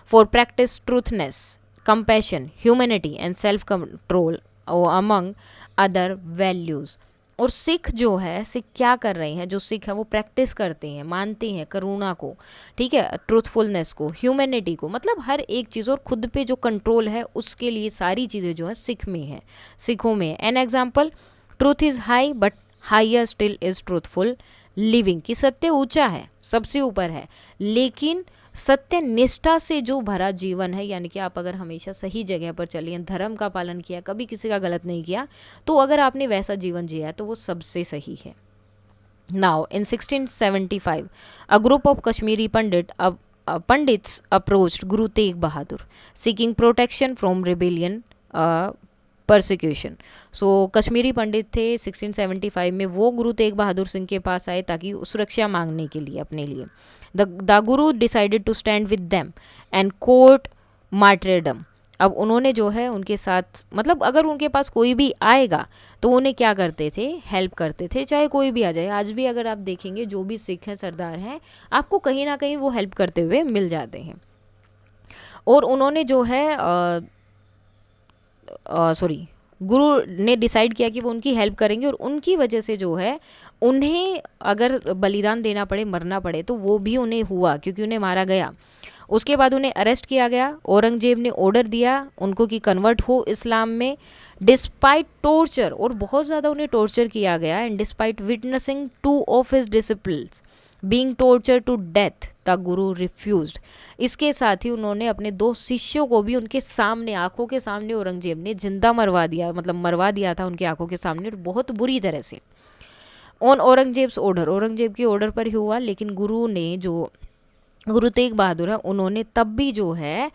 for practice truthness, compassion, humanity and self control among other values. और सिख जो है, सिख क्या कर रहे हैं, जो सिख है वो प्रैक्टिस करते हैं, मानते हैं करुणा को, ठीक है, ट्रूथफुलनेस को, ह्यूमैनिटी को, मतलब हर एक चीज़, और खुद पे जो कंट्रोल है उसके लिए सारी चीज़ें जो है सिख में है, सिखों में. An example, truth is high but higher still is truthful living, कि सत्य ऊंचा है, सबसे ऊपर है, लेकिन सत्य निष्ठा से जो भरा जीवन है, यानी कि आप अगर हमेशा सही जगह पर चलिए, धर्म का पालन किया, कभी किसी का गलत नहीं किया, तो अगर आपने वैसा जीवन जिया तो वो सबसे सही है. Now in 1675 a group of Kashmiri Pandits approached Guru Tegh Bahadur seeking protection from rebellion persecution. So Kashmiri Pandit थे 1675 में, वो गुरु तेग बहादुर सिंह के पास आए ताकि सुरक्षा मांगने के लिए अपने लिए. The guru decided to stand with them and court martyrdom. अब उन्होंने जो है उनके साथ, मतलब अगर उनके पास कोई भी आएगा तो उन्हें क्या करते थे, हेल्प करते थे, चाहे कोई भी आ जाए. आज भी अगर आप देखेंगे जो भी सिख हैं, सरदार हैं, आपको कहीं ना कहीं वो हेल्प करते हुए मिल जाते हैं. और उन्होंने जो है गुरु ने डिसाइड किया कि वो उनकी हेल्प करेंगे, और उनकी वजह से जो है उन्हें अगर बलिदान देना पड़े, मरना पड़े, तो वो भी उन्हें हुआ, क्योंकि उन्हें मारा गया. उसके बाद उन्हें अरेस्ट किया गया. औरंगजेब ने ऑर्डर दिया उनको कि कन्वर्ट हो इस्लाम में, डिस्पाइट टॉर्चर, और बहुत ज़्यादा उन्हें टॉर्चर किया गया. And despite witnessing 2 of his disciples being torture to death, the guru refused. इसके साथ ही उन्होंने अपने 2 शिष्यों को भी उनके सामने, आंखों के सामने औरंगजेब ने जिंदा मरवा दिया, मतलब मरवा दिया था उनकी आंखों के सामने, और बहुत बुरी तरह से. ऑन औरंगजेब्स ऑर्डर, औरंगजेब के ऑर्डर पर ही हुआ, लेकिन गुरु ने, जो गुरु तेग बहादुर है, उन्होंने तब भी जो है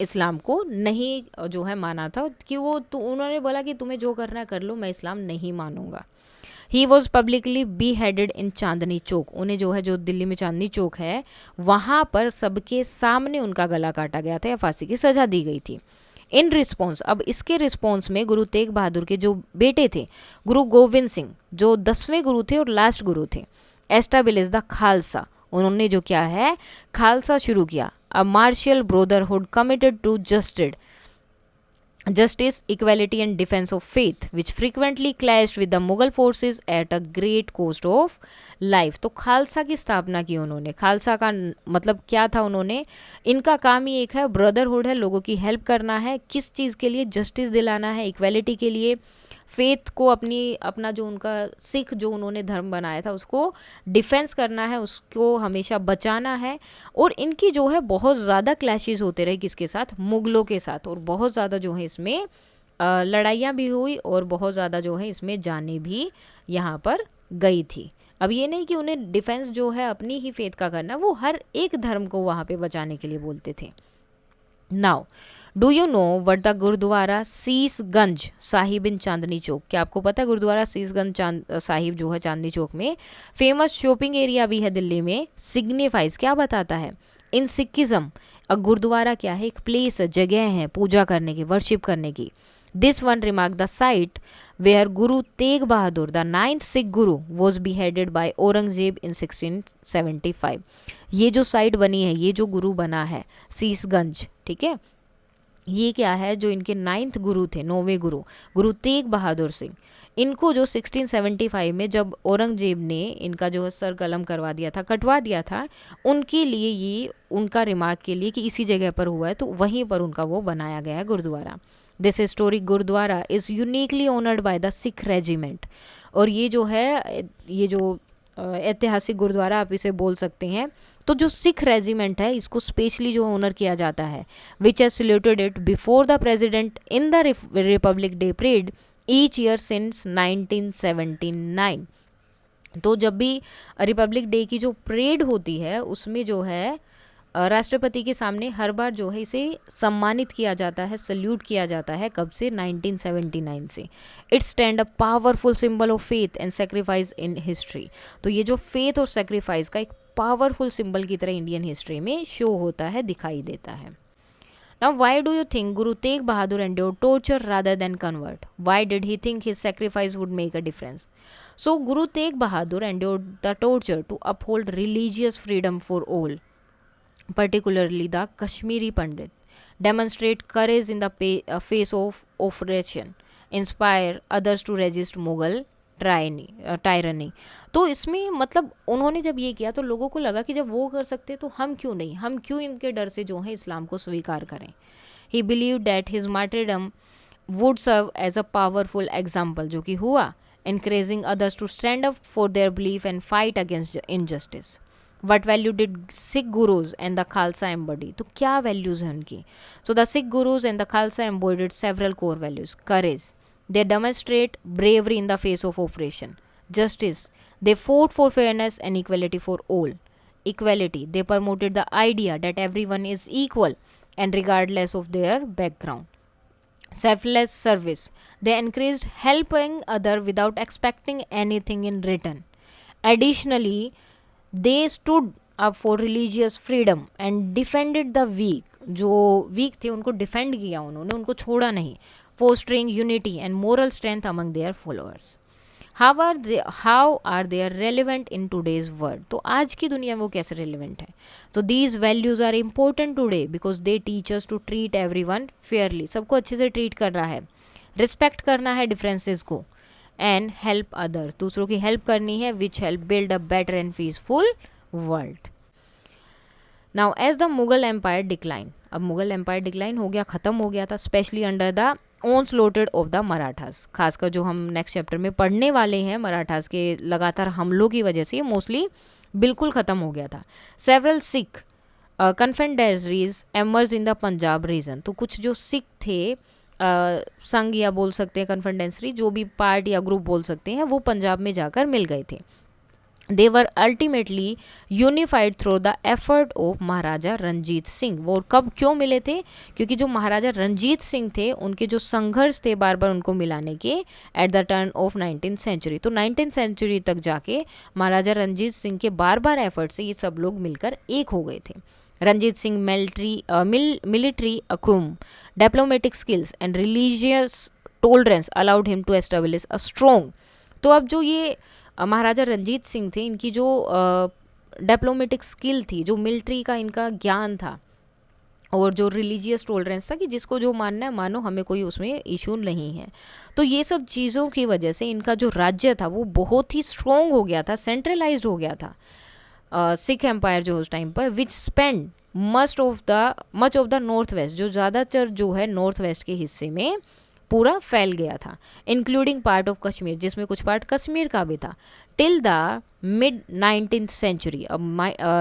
इस्लाम को नहीं जो है माना था, कि वो तो उन्होंने बोला कि तुम्हें जो करना कर लो, मैं इस्लाम नहीं मानूंगा. He was publicly beheaded in Chandni Chowk, उन्हें जो है, जो दिल्ली में चांदनी चौक है, वहाँ पर सबके सामने उनका गला काटा गया था या फांसी की सजा दी गई थी. इन रिस्पॉन्स, अब इसके रिस्पॉन्स में गुरु तेग बहादुर के जो बेटे थे, गुरु गोविंद सिंह, जो 10वें गुरु थे और लास्ट गुरु थे, एस्टाब्लिश द खालसा, उन्होंने जो क्या है, खालसा शुरू किया. A martial brotherhood committed to justice, equality and defense of faith, which frequently clashed with the Mughal forces at a great cost of life. तो खालसा की स्थापना की उन्होंने. खालसा का मतलब क्या था, उन्होंने, इनका काम ही एक है, ब्रदरहुड है, लोगों की हेल्प करना है, किस चीज़ के लिए, जस्टिस दिलाना है, इक्वालिटी के लिए, फेथ को अपना जो उनका सिख जो उन्होंने धर्म बनाया था उसको डिफेंस करना है, उसको हमेशा बचाना है. और इनकी जो है बहुत ज़्यादा क्लैशेस होते रहे, किसके साथ, मुगलों के साथ, और बहुत ज़्यादा जो है इसमें लड़ाइयाँ भी हुई, और बहुत ज़्यादा जो है इसमें जाने भी यहाँ पर गई थी. अब ये नहीं कि उन्हें डिफेंस जो है अपनी ही फेथ का करना, वो हर एक धर्म को वहाँ पे बचाने के लिए बोलते थे. Now do you know what the gurdwara Sisganj Sahib in Chandni Chowk, क्या आपको पता है गुरुद्वारा शीशगंज साहिब जो है चांदनी चौक में, फेमस शॉपिंग एरिया भी है दिल्ली में, सिग्निफाइज, क्या बताता है, इन सिखिज्म गुरुद्वारा क्या है, एक प्लेस है, जगह है पूजा करने की, वर्शिप करने की. This one remark the site where Guru Tegh Bahadur the 9th Sikh guru was beheaded by Aurangzeb in 1675. ये जो साइट बनी है, ये जो गुरु बना है शीशगंज, ठीक है, ये क्या है, जो इनके 9th गुरु थे, 9वें गुरु, गुरु तेग बहादुर सिंह, इनको जो 1675 में जब औरंगजेब ने इनका जो है सर कलम करवा दिया था, कटवा दिया था, उनके लिए ये उनका रिमार्क के लिए कि इसी जगह पर हुआ है, तो वहीं पर उनका वो बनाया गया है gurdwara. This historic gurdwara is uniquely honoured by the Sikh regiment. और ये जो है, ये जो ऐतिहासिक गुरुद्वारा आप इसे बोल सकते हैं, तो जो सिख रेजिमेंट है इसको स्पेशली जो ऑनर किया जाता है, which has saluted it before the president in the Republic day parade each year since 1979। तो जब भी रिपब्लिक डे की जो परेड होती है उसमें जो है राष्ट्रपति के सामने हर बार जो है इसे सम्मानित किया जाता है, सल्यूट किया जाता है। कब से? 1979 से। It's stand a powerful symbol of faith and sacrifice in history. तो ये जो फेथ और सेक्रीफाइस का एक पावरफुल सिंबल की तरह इंडियन हिस्ट्री में शो होता है, दिखाई देता है। Now, why do you think Guru Tegh Bahadur endured torture rather than convert? Why did he think his sacrifice would make a difference? So, Guru Tegh Bahadur endured the torture to uphold religious freedom for all, particularly the Kashmiri Pandit, demonstrate courage in the face of oppression, inspire others to resist Mughal tyranny. तो इसमें मतलब उन्होंने जब ये किया तो लोगों को लगा कि जब वो कर सकते तो हम क्यों नहीं, हम क्यों इनके डर से जो है इस्लाम को स्वीकार करें। He believe that his martyrdom would serve as a powerful example, जो कि हुआ, encouraging others to stand up for their belief and fight against injustice. What value did Sikh Gurus and the Khalsa embody? तो क्या values हैं उनकी? So the Sikh Gurus and the Khalsa embodied several core values. Courage. They demonstrate bravery in the face of oppression. Justice. They fought for fairness and equality for all. Equality. They promoted the idea that everyone is equal and regardless of their background. Selfless service. They encouraged helping others without expecting anything in return. Additionally, they stood up for religious freedom and defended the weak. जो weak थे उनको defend किया उन्होंने, उनको छोड़ा नहीं. Fostering unity and moral strength among their followers. How are they relevant in today's world? तो आज की दुनिया में वो कैसे relevant है? So these values are important today because they teach us to treat everyone fairly. सबको अच्छे से treat कर रहा है, respect करना है differences को, and help others. दूसरों की help करनी है, which help build a better and peaceful world. Now as the Mughal Empire declined, अब मुगल एम्पायर डिक्लाइन हो गया, ख़त्म हो गया था, specially under the onslaughted of the Marathas. खासकर जो हम नेक्स्ट चैप्टर में पढ़ने वाले हैं, मराठास के लगातार हमलों की वजह से ये मोस्टली बिल्कुल ख़त्म हो गया था। Several Sikh confederacies emerge in the Punjab region. तो कुछ जो सिख थे संघ या बोल सकते हैं कन्फेडरेसी, जो भी पार्ट या ग्रुप बोल सकते हैं, वो पंजाब में जाकर मिल गए थे। They were ultimately unified through the effort of Maharaja Ranjit Singh. वो कब क्यों मिले थे? क्योंकि जो महाराजा रंजीत सिंह थे उनके जो संघर्ष थे बार बार उनको मिलाने के at the turn of 19th century. तो 19th सेंचुरी तक जाके महाराजा रंजीत सिंह के बार बार एफर्ट से ये सब लोग मिलकर एक हो गए थे। Ranjit Singh military acumen, diplomatic skills and religious tolerance allowed him to establish a strong. तो अब जो ये महाराजा रंजीत सिंह थे, इनकी जो डिप्लोमेटिक स्किल थी, जो मिलिट्री का इनका ज्ञान था, और जो रिलीजियस टॉलरेंस था कि जिसको जो मानना है मानो, हमें कोई उसमें इशू नहीं है। तो ये सब चीज़ों की वजह से इनका जो राज्य था वो बहुत ही स्ट्रॉन्ग हो गया था, सेंट्रलाइज्ड हो गया था सिख एम्पायर जो उस टाइम पर, which spend much of the north west, जो ज़्यादातर जो है नॉर्थ वेस्ट के हिस्से में पूरा फैल गया था, इंक्लूडिंग पार्ट ऑफ कश्मीर, जिसमें कुछ पार्ट कश्मीर का भी था। Till the mid 19th century, अब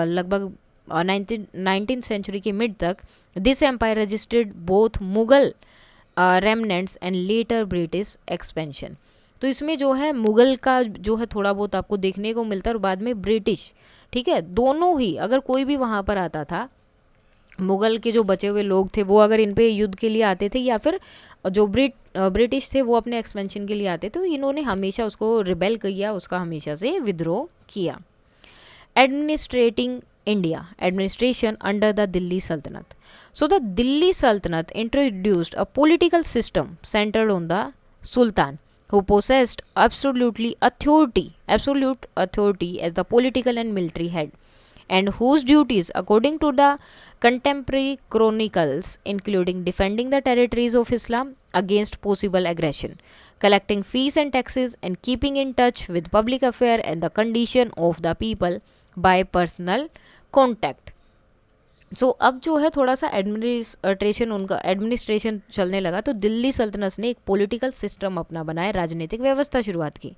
लगभग 19th सेंचुरी के मिड तक, this empire registered both Mughal remnants and later British expansion. तो इसमें जो है मुगल का जो है थोड़ा बहुत आपको देखने को मिलता है, और बाद में ब्रिटिश, ठीक है, दोनों ही, अगर कोई भी वहाँ पर आता था, मुगल के जो बचे हुए लोग थे वो अगर इन पे युद्ध के लिए आते थे, या फिर जो ब्रिटिश थे वो अपने एक्सपेंशन के लिए आते, तो इन्होंने हमेशा उसको रिबेल किया, उसका हमेशा से विद्रोह किया। Administrating India, administration under the Delhi सल्तनत। सो द दिल्ली सल्तनत introduced a political system centred on the sultan who possessed absolute authority as the political and military head. and whose duties, according to the contemporary chronicles, including defending the territories of Islam against possible aggression, collecting fees and taxes, and keeping in touch with public affair and the condition of the people by personal contact. सो अब जो है थोड़ा सा administration चलने लगा, तो दिल्ली सल्तनत ने एक पॉलिटिकल सिस्टम अपना बनाया, राजनीतिक व्यवस्था शुरुआत की,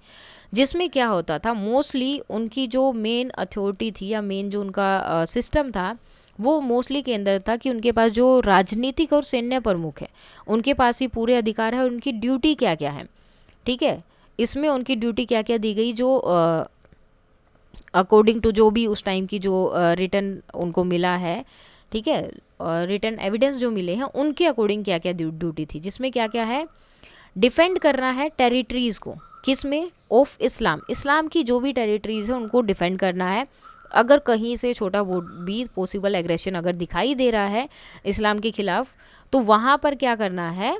जिसमें क्या होता था, मोस्टली उनकी जो मेन अथॉरिटी थी या मेन जो उनका सिस्टम था वो मोस्टली के अंदर था कि उनके पास जो राजनीतिक और सैन्य प्रमुख है उनके पास ही पूरे अधिकार है और उनकी ड्यूटी क्या क्या है। ठीक है, इसमें उनकी ड्यूटी क्या क्या दी गई, जो अकॉर्डिंग टू जो भी उस टाइम की जो रिटर्न उनको मिला है, ठीक है, रिटर्न एविडेंस जो मिले हैं उनके अकॉर्डिंग क्या क्या ड्यूटी थी, जिसमें क्या क्या है, डिफेंड करना है टेरिटरीज़ को, किस में, ऑफ इस्लाम, इस्लाम की जो भी टेरिटरीज़ है उनको डिफेंड करना है। अगर कहीं से छोटा वो भी पॉसिबल एग्रेशन अगर दिखाई दे रहा है इस्लाम के खिलाफ, तो वहाँ पर क्या करना है,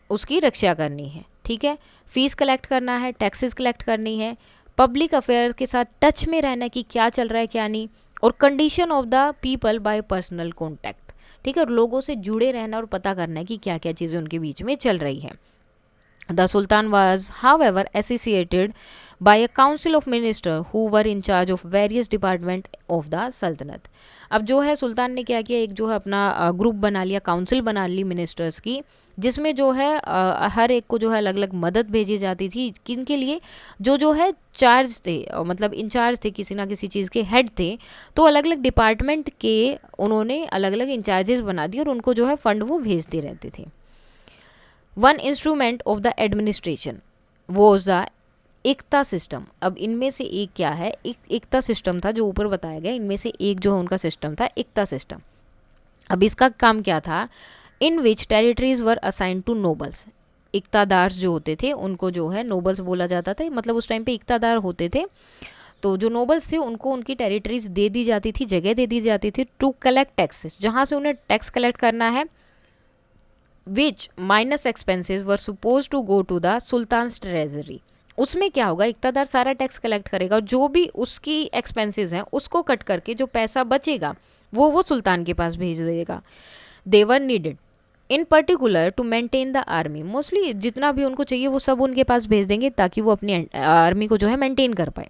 उसकी रक्षा करनी है। ठीक है, फीस कलेक्ट करना है, टैक्सेस कलेक्ट करनी है, पब्लिक अफेयर के साथ टच में रहना कि क्या चल रहा है क्या नहीं, और condition of the people bye personal contact. ठीक है, और लोगों से जुड़े रहना और पता करना है कि क्या क्या चीज़ें उनके बीच में चल रही है। The Sultan was, however, associated by a council of ministers who were in charge of various departments of the Sultanate. अब जो है सुल्तान ने क्या किया, एक जो है अपना ग्रुप बना लिया, काउंसिल बना ली मिनिस्टर्स की, जिसमें जो है हर एक को जो है अलग अलग मदद भेजी जाती थी, किन के लिए, जो है चार्ज थे, मतलब इंचार्ज थे, किसी ना किसी चीज़ के हेड थे, तो अलग अलग डिपार्टमेंट के उन्होंने अलग अलग इंचार्जेस बना दिए और उनको जो है फंड वो भेजते रहते थे। One instrument of the administration was the Ekta system. अब इनमें से एक क्या है, एकता सिस्टम था जो ऊपर बताया गया, इनमें से एक जो है उनका सिस्टम था एकता सिस्टम। अब इसका काम क्या था, in which territories were assigned to nobles, iqtadar जो होते थे उनको जो है नोबल्स बोला जाता था, मतलब उस टाइम पे इक्तादार होते थे, तो जो नोबल्स थे उनको उनकी टेरिटरीज दे दी जाती थी, जगह दे दी जाती थी, टू कलेक्ट टैक्सेस, जहाँ से उन्हें टैक्स कलेक्ट करना है, which minus expenses were suppose to go to the sultan's treasury. उसमें क्या होगा, इक्तादार सारा टैक्स कलेक्ट करेगा, जो भी उसकी एक्सपेंसेस हैं उसको कट करके जो पैसा बचेगा वो सुल्तान के पास भेज देगा। They were needed in particular to maintain the army, mostly जितना भी उनको चाहिए वो सब उनके पास भेज देंगे ताकि वो अपनी आर्मी को जो है मेंटेन कर पाए।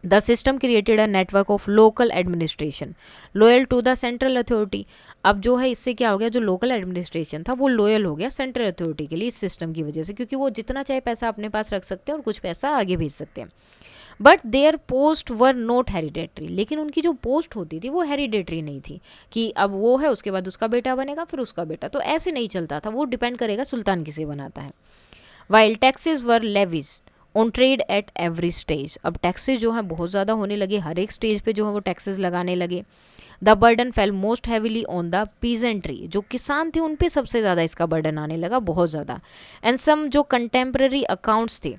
The system created a network of local administration loyal to the central authority. अब जो है इससे क्या हो गया, जो लोकल एडमिनिस्ट्रेशन था वो लॉयल हो गया सेंट्रल अथॉरिटी के लिए इस सिस्टम की वजह से, क्योंकि वो जितना चाहे पैसा अपने पास रख सकते हैं और कुछ पैसा आगे भेज सकते हैं। But there post were not hereditary, लेकिन उनकी जो पोस्ट होती थी वो हेरिडेटरी नहीं थी कि अब वो है उसके बाद उसका बेटा बनेगा फिर उसका बेटा, तो ऐसे नहीं चलता था, वो डिपेंड करेगा सुल्तान किसे बनाता है। While taxes were levies on trade at every stage, अब टैक्सेस जो हैं बहुत ज़्यादा होने लगे, हर एक स्टेज पे जो है वो टैक्सेस लगाने लगे। The burden fail most heavily on the peasantry, जो किसान थे उन पे सबसे ज़्यादा इसका बर्डन आने लगा, बहुत ज़्यादा। एंड सम जो कंटेम्प्रेरी अकाउंट्स थे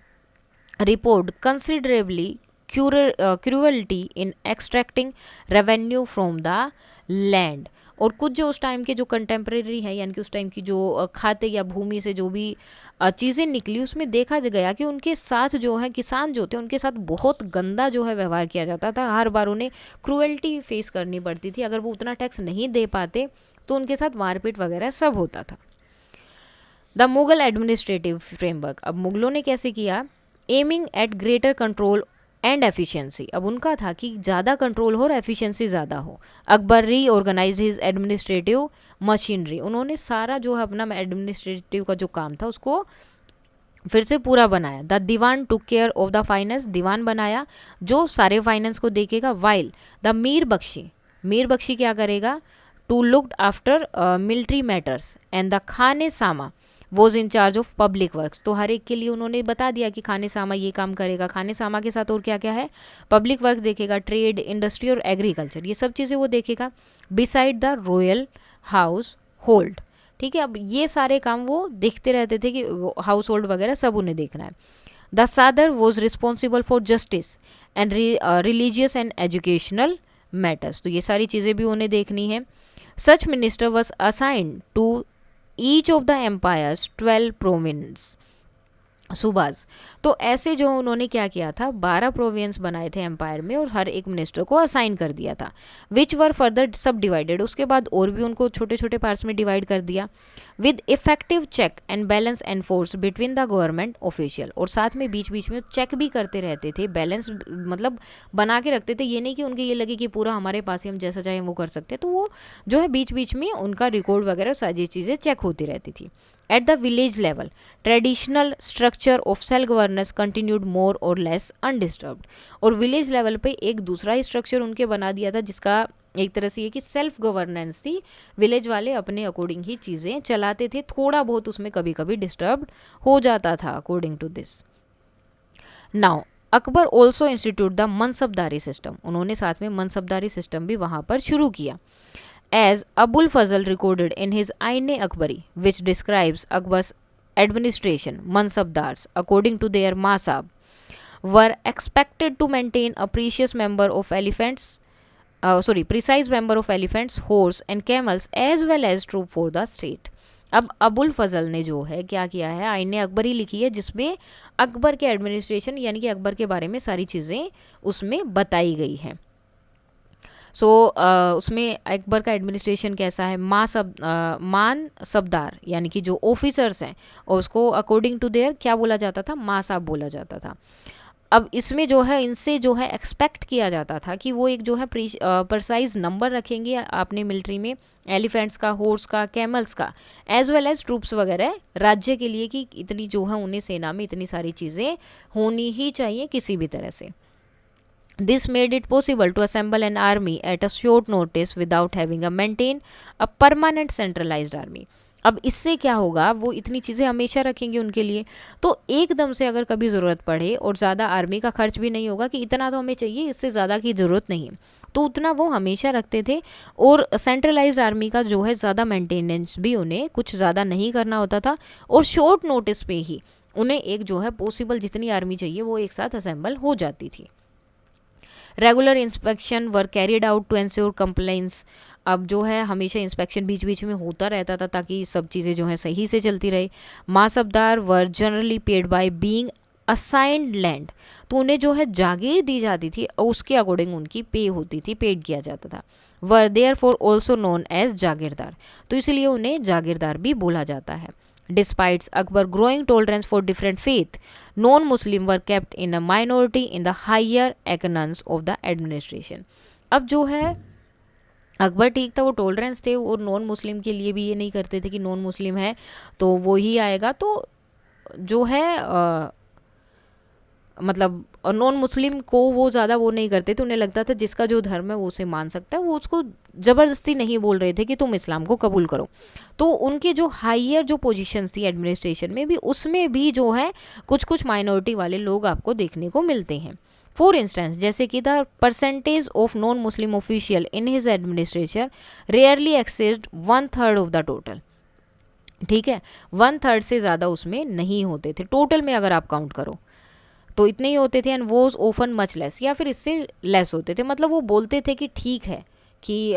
report considerably cruelty in extracting revenue from the land, और कुछ जो उस टाइम के जो कंटेम्प्रेरी है यानी कि उस टाइम की जो खाते या भूमि से जो भी चीज़ें निकली उसमें देखा गया कि उनके साथ जो है किसान जो थे उनके साथ बहुत गंदा जो है व्यवहार किया जाता था, हर बार उन्हें क्रूएल्टी फेस करनी पड़ती थी, अगर वो उतना टैक्स नहीं दे पाते तो उनके साथ मारपीट वगैरह सब होता था। द मुगल एडमिनिस्ट्रेटिव फ्रेमवर्क, अब मुगलों ने कैसे किया, aiming at greater control and efficiency, अब उनका था कि ज़्यादा कंट्रोल हो और एफिशिएंसी ज़्यादा हो। Akbar reorganize his administrative machinery, उन्होंने सारा जो है अपना एडमिनिस्ट्रेटिव का जो काम था उसको फिर से पूरा बनाया। The diwan took care of the finance, diwan बनाया जो सारे फाइनेंस को देखेगा। वाइल द मीर बख्शी क्या करेगा, who looked after military matters and the khane sama was in charge of public works, तो हर एक के लिए उन्होंने बता दिया कि खाने सामा ये काम करेगा, खाने सामा के साथ और क्या क्या है, पब्लिक वर्क देखेगा, ट्रेड, इंडस्ट्री और एग्रीकल्चर, ये सब चीज़ें वो देखेगा। Beside the royal house hold, ठीक है, अब ये सारे काम वो देखते रहते थे कि हाउस होल्ड वगैरह सब उन्हें देखना है। The sadr was responsible for justice and religious and educational matters, तो ये सारी चीज़ें भी उन्हें देखनी है। Such minister was assigned to each of the empire's 12 province, subahs. तो ऐसे जो उन्होंने क्या किया था, 12 प्रोविंस बनाए थे एम्पायर में और हर एक मिनिस्टर को असाइन कर दिया था, विच वर फर्दर सब डिवाइडेड। उसके बाद और भी उनको छोटे छोटे पार्ट्स में डिवाइड कर दिया, with effective check and balance enforce between the government official. और साथ में बीच बीच में चेक भी करते रहते थे, बैलेंस मतलब बना के रखते थे। ये नहीं कि उनके ये लगे कि पूरा हमारे पास ही हम जैसा चाहें वो कर सकते, तो वो जो है बीच बीच में उनका रिकॉर्ड वगैरह सारी चीज़ें चेक होती रहती थी। At the village level, traditional structure of cell governance continued more or less undisturbed। और विलेज लेवल पे एक दूसरा ही स्ट्रक्चर उनके बना दिया था, जिसका एक तरह से ये कि सेल्फ गवर्नेंस थी। विलेज वाले अपने अकॉर्डिंग ही चीज़ें चलाते थे, थोड़ा बहुत उसमें कभी कभी डिस्टर्ब हो जाता था according to this. Now Akbar also institute the mansabdari system. उन्होंने साथ में मनसबदारी सिस्टम भी वहाँ पर शुरू किया। As Abul Fazl recorded in his Aine Akbari, which describes Akbar's administration, Mansabdars, according to their Masab, were expected to maintain a precise member of elephants, horse and camels as well as troop for the state। अब अबुल फजल ने जो है क्या किया है, आईने अकबरी लिखी है, जिसमें अकबर के एडमिनिस्ट्रेशन यानी कि अकबर के बारे में सारी चीज़ें उसमें बताई गई हैं। उसमें अकबर का एडमिनिस्ट्रेशन कैसा है, मान सबदार यानी कि जो ऑफिसर्स हैं, और उसको अकॉर्डिंग टू देयर क्या बोला जाता था, मासाब बोला जाता था। अब इसमें जो है इनसे जो है एक्सपेक्ट किया जाता था कि वो एक जो है परसाइज नंबर रखेंगे आपने मिलिट्री में, एलिफेंट्स का, हॉर्स का, कैमल्स का, एज वेल एज ट्रूप्स वगैरह राज्य के लिए, कि इतनी जो है उन्हें सेना में इतनी सारी चीज़ें होनी ही चाहिए किसी भी तरह से। This made it possible to assemble an army at a short notice without having a maintain a permanent centralized army। अब इससे क्या होगा, वो इतनी चीज़ें हमेशा रखेंगे उनके लिए, तो एकदम से अगर कभी ज़रूरत पड़े, और ज़्यादा आर्मी का खर्च भी नहीं होगा कि इतना तो हमें चाहिए, इससे ज़्यादा की ज़रूरत नहीं, तो उतना वो हमेशा रखते थे। और सेंट्रलाइज्ड आर्मी का जो है ज़्यादा मेंटेनेंस भी उन्हें कुछ ज़्यादा नहीं करना होता था, और शॉर्ट नोटिस पे ही उन्हें एक जो है पॉसिबल जितनी आर्मी चाहिए वो एक साथ असेंबल हो जाती थी। Regular inspection were carried out to ensure compliance. अब जो है हमेशा इंस्पेक्शन बीच बीच में होता रहता था ताकि सब चीज़ें जो है सही से चलती रहे। Mansabdar were generally paid by being assigned land. तो उन्हें जो है जागीर दी जाती थी, उसके अकॉर्डिंग उनकी पे होती थी, पेड किया जाता था। Were therefore also known as jagirdar. तो इसलिए उन्हें जागीरदार भी बोला जाता है। Despite Akbar growing tolerance for different faith, non-Muslim were kept in a minority in the higher echelons of the administration। अब जो है अकबर ठीक था, वो टॉलरेंस थे, और नॉन मुस्लिम के लिए भी ये नहीं करते थे कि नॉन मुस्लिम है तो वो ही आएगा, तो जो है मतलब नॉन मुस्लिम को वो ज़्यादा वो नहीं करते थे। उन्हें लगता था जिसका जो धर्म है वो उसे मान सकता है, वो उसको ज़बरदस्ती नहीं बोल रहे थे कि तुम इस्लाम को कबूल करो। तो उनके जो हायर जो पोजीशंस थी एडमिनिस्ट्रेशन में भी, उसमें भी जो है कुछ कुछ माइनॉरिटी वाले लोग आपको देखने को मिलते हैं। फॉर इंस्टेंस, जैसे कि the percentage of non Muslim official in his administration rarely accessed 1/3 of the total. ठीक है, 1/3 से ज़्यादा उसमें नहीं होते थे टोटल में, अगर आप काउंट करो तो इतने ही होते थे। And was often much less, या फिर इससे लेस होते थे। मतलब वो बोलते थे कि ठीक है कि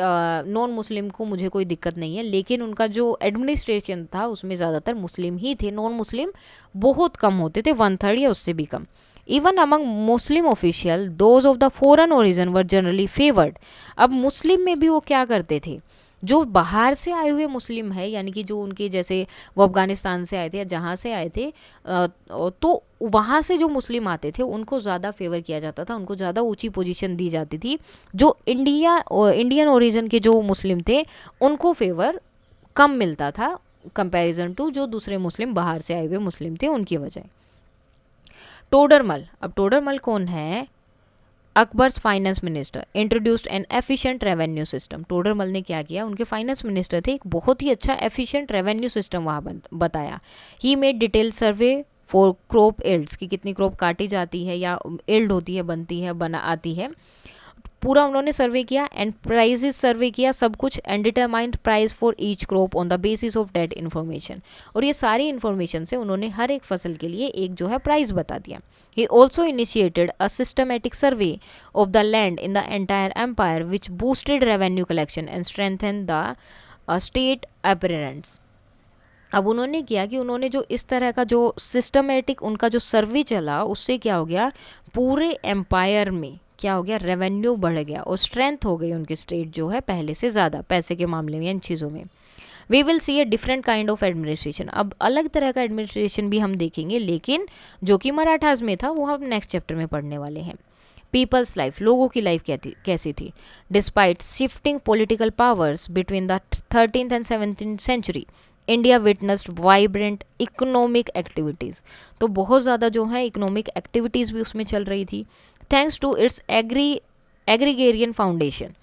नॉन मुस्लिम को मुझे कोई दिक्कत नहीं है, लेकिन उनका जो एडमिनिस्ट्रेशन था उसमें ज़्यादातर मुस्लिम ही थे, नॉन मुस्लिम बहुत कम होते थे, 1/3 या उससे भी कम। Even among Muslim official those of the foreign origin were generally favoured. अब मुस्लिम में भी वो क्या करते थे, जो बाहर से आए हुए मुस्लिम है, यानी कि जो उनके जैसे वो अफ़गानिस्तान से आए थे या जहाँ से आए थे, तो वहाँ से जो मुस्लिम आते थे उनको ज़्यादा फेवर किया जाता था, उनको ज़्यादा ऊंची पोजीशन दी जाती थी। जो इंडियन ओरिजिन के जो मुस्लिम थे उनको फेवर कम मिलता था कंपैरिजन टू जो दूसरे मुस्लिम बाहर से आए हुए मुस्लिम थे उनकी वजह। टोडरमल, अब टोडरमल कौन है, Akbar's finance minister, introduced N efficient revenue system. Todarmal ने क्या किया, उनके फाइनेंस मिनिस्टर थे, एक बहुत ही अच्छा एफिशिएंट रेवेन्यू सिस्टम वहाँ बताया। He made detail survey for crop yields, की कितनी क्रॉप काटी जाती है या एल्ड होती है, बनती है, बना आती है, पूरा उन्होंने सर्वे किया। एंड प्राइजेस सर्वे किया, सब कुछ। And determined price for each crop on the basis of that information. और ये सारी इन्फॉर्मेशन से उन्होंने हर एक फसल के लिए एक जो है प्राइस बता दिया। He also initiated a systematic survey of the land in the entire empire which boosted revenue collection and strengthen the state apparatus. अब उन्होंने किया कि उन्होंने जो इस तरह का जो सिस्टमेटिक उनका जो सर्वे चला, उससे क्या हो गया, पूरे एम्पायर में क्या हो गया, रेवेन्यू बढ़ गया और स्ट्रेंथ हो गई उनकी स्टेट जो है पहले से ज़्यादा पैसे के मामले में, इन चीज़ों में। We will see a different kind of administration, अब अलग तरह का एडमिनिस्ट्रेशन भी हम देखेंगे, लेकिन जो कि मराठास में था वो हम नेक्स्ट चैप्टर में पढ़ने वाले हैं। पीपल्स लाइफ, लोगों की लाइफ कैसी थी। Despite shifting political powers between the 13th and 17th century, India witnessed vibrant economic activities, तो बहुत ज़्यादा जो है इकोनॉमिक एक्टिविटीज़ भी उसमें चल रही थी, thanks to its agrarian foundation,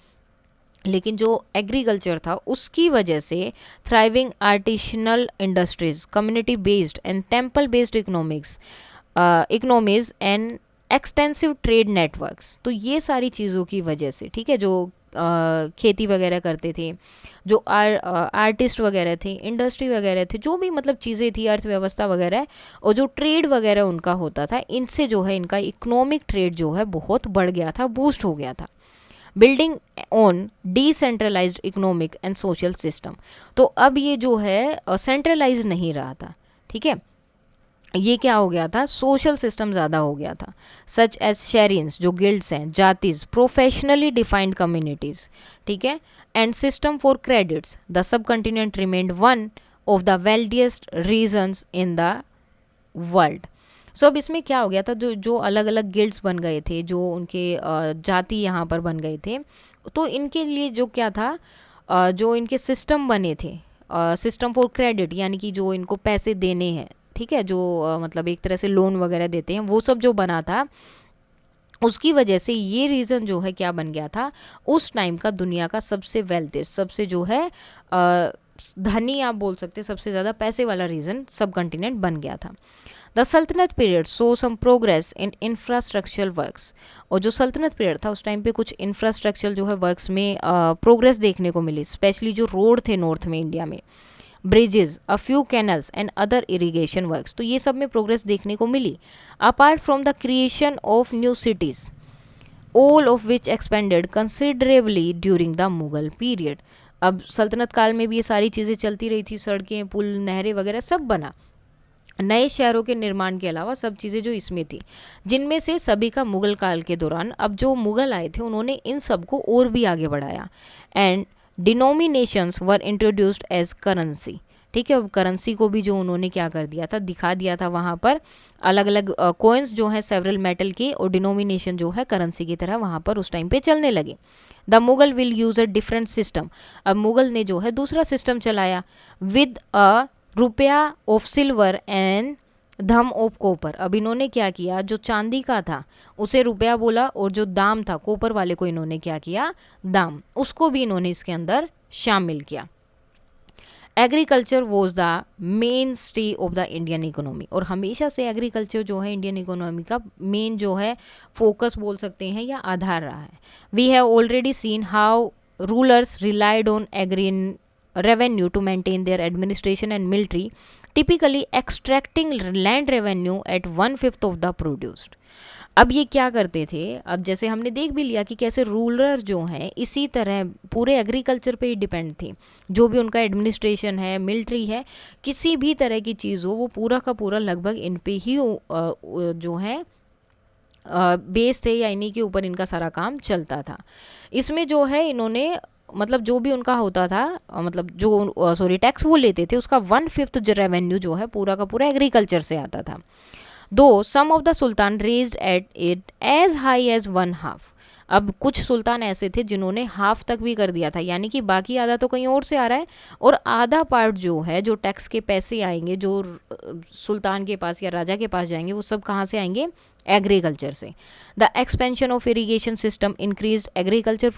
लेकिन जो एग्रीकल्चर था उसकी वजह से thriving artisanal industries, community based and temple based economies and extensive trade networks, तो ये सारी चीज़ों की वजह से, ठीक है, जो खेती वगैरह करते थे, जो आर्टिस्ट वगैरह थे, इंडस्ट्री वगैरह थे, जो भी मतलब चीज़ें थी, अर्थव्यवस्था वगैरह, और जो ट्रेड वगैरह उनका होता था, इनसे जो है इनका इकोनॉमिक ट्रेड जो है बहुत बढ़ गया था, बूस्ट हो गया था। Building on decentralised economic and social system, तो अब ये जो है सेंट्रलाइज नहीं रहा था, ठीक है, ये क्या हो गया था, सोशल सिस्टम ज़्यादा हो गया था, सच एज शेरियंस, जो गिल्ड्स हैं, जातिज, प्रोफेशनली डिफाइंड कम्युनिटीज़, ठीक है, and system for credits, the subcontinent remained one of the wealthiest regions in the world. So अब इसमें क्या हो गया था, जो जो अलग अलग गिल्ड्स बन गए थे, जो उनके जाति यहाँ पर बन गए थे, तो इनके लिए जो क्या था, जो इनके सिस्टम बने थे, सिस्टम फॉर क्रेडिट, यानी कि जो इनको पैसे देने हैं, ठीक है, जो मतलब एक तरह से लोन वगैरह देते हैं, वो सब जो बना था, उसकी वजह से ये रीज़न जो है क्या बन गया था, उस टाइम का दुनिया का सबसे वेल्थी, सबसे जो है धनी आप बोल सकते हैं, सबसे ज़्यादा पैसे वाला रीजन सब कंटिनेंट बन गया था। The Sultanate period saw some progress in infrastructural works, और जो सल्तनत पीरियड था उस टाइम पे कुछ इंफ्रास्ट्रक्चरल जो है वर्क्स में प्रोग्रेस देखने को मिली, स्पेशली जो रोड थे नॉर्थ में इंडिया में, bridges, a few canals and other irrigation works, तो ये सब में प्रोग्रेस देखने को मिली। Apart from the creation of new cities, all of which expanded considerably during the Mughal period, अब सल्तनत काल में भी ये सारी चीज़ें चलती रही थी, सड़कें, पुल, नहरें वगैरह सब बना, नए शहरों के निर्माण के अलावा सब चीज़ें जो इसमें थी, जिनमें से सभी का मुगल काल के दौरान, अब जो मुगल आए थे उन्होंने इन सब को और भी आगे बढ़ाया, and denominations were introduced as currency, ठीक है, अब करेंसी को भी जो उन्होंने क्या कर दिया था, दिखा दिया था, वहाँ पर अलग अलग कॉइन्स जो हैं सेवरल मेटल के, और डिनोमिनेशन जो है करेंसी की तरह वहाँ पर उस टाइम पे चलने लगे। The Mughal will use a different system, अब मुगल ने जो है दूसरा सिस्टम चलाया, विद अ रुपया ऑफ सिल्वर एंड धम ऑफ कॉपर, अब इन्होंने क्या किया, जो चांदी का था उसे रुपया बोला, और जो दाम था कॉपर वाले को इन्होंने क्या किया, दाम, उसको भी इन्होंने इसके अंदर शामिल किया। Agriculture was the main stay of the Indian economy, और हमेशा से एग्रीकल्चर जो है इंडियन इकोनॉमी का मेन जो है फोकस बोल सकते हैं या आधार रहा है। We have already seen how rulers relied on agri revenue to maintain their administration and military, typically extracting land revenue at 1/5 of the produced। अब ये क्या करते थे, अब जैसे हमने देख भी लिया कि कैसे रूलर जो हैं इसी तरह पूरे एग्रीकल्चर पे ही डिपेंड थे, जो भी उनका एडमिनिस्ट्रेशन है, मिलिट्री है, किसी भी तरह की चीज़ हो, वो पूरा का पूरा लगभग इन पे ही जो है बेस थे, या इन्हीं के ऊपर इनका सारा काम चलता था। इसमें जो है इन्होंने मतलब जो भी उनका होता था, मतलब जो सॉरी टैक्स वो लेते थे, उसका 1/5 जो रेवेन्यू जो है पूरा का पूरा एग्रीकल्चर से आता था। Though some of the sultan raised at it as high as 1/2, अब कुछ सुल्तान ऐसे थे जिन्होंने हाफ तक भी कर दिया था, यानी कि बाकी आधा तो कहीं और से आ रहा है, और आधा पार्ट जो है, जो टैक्स के पैसे आएंगे, जो सुल्तान के पास या राजा के पास जाएंगे, वो सब कहाँ से आएंगे, एग्रीकल्चर से। The expansion of irrigation system increase agriculture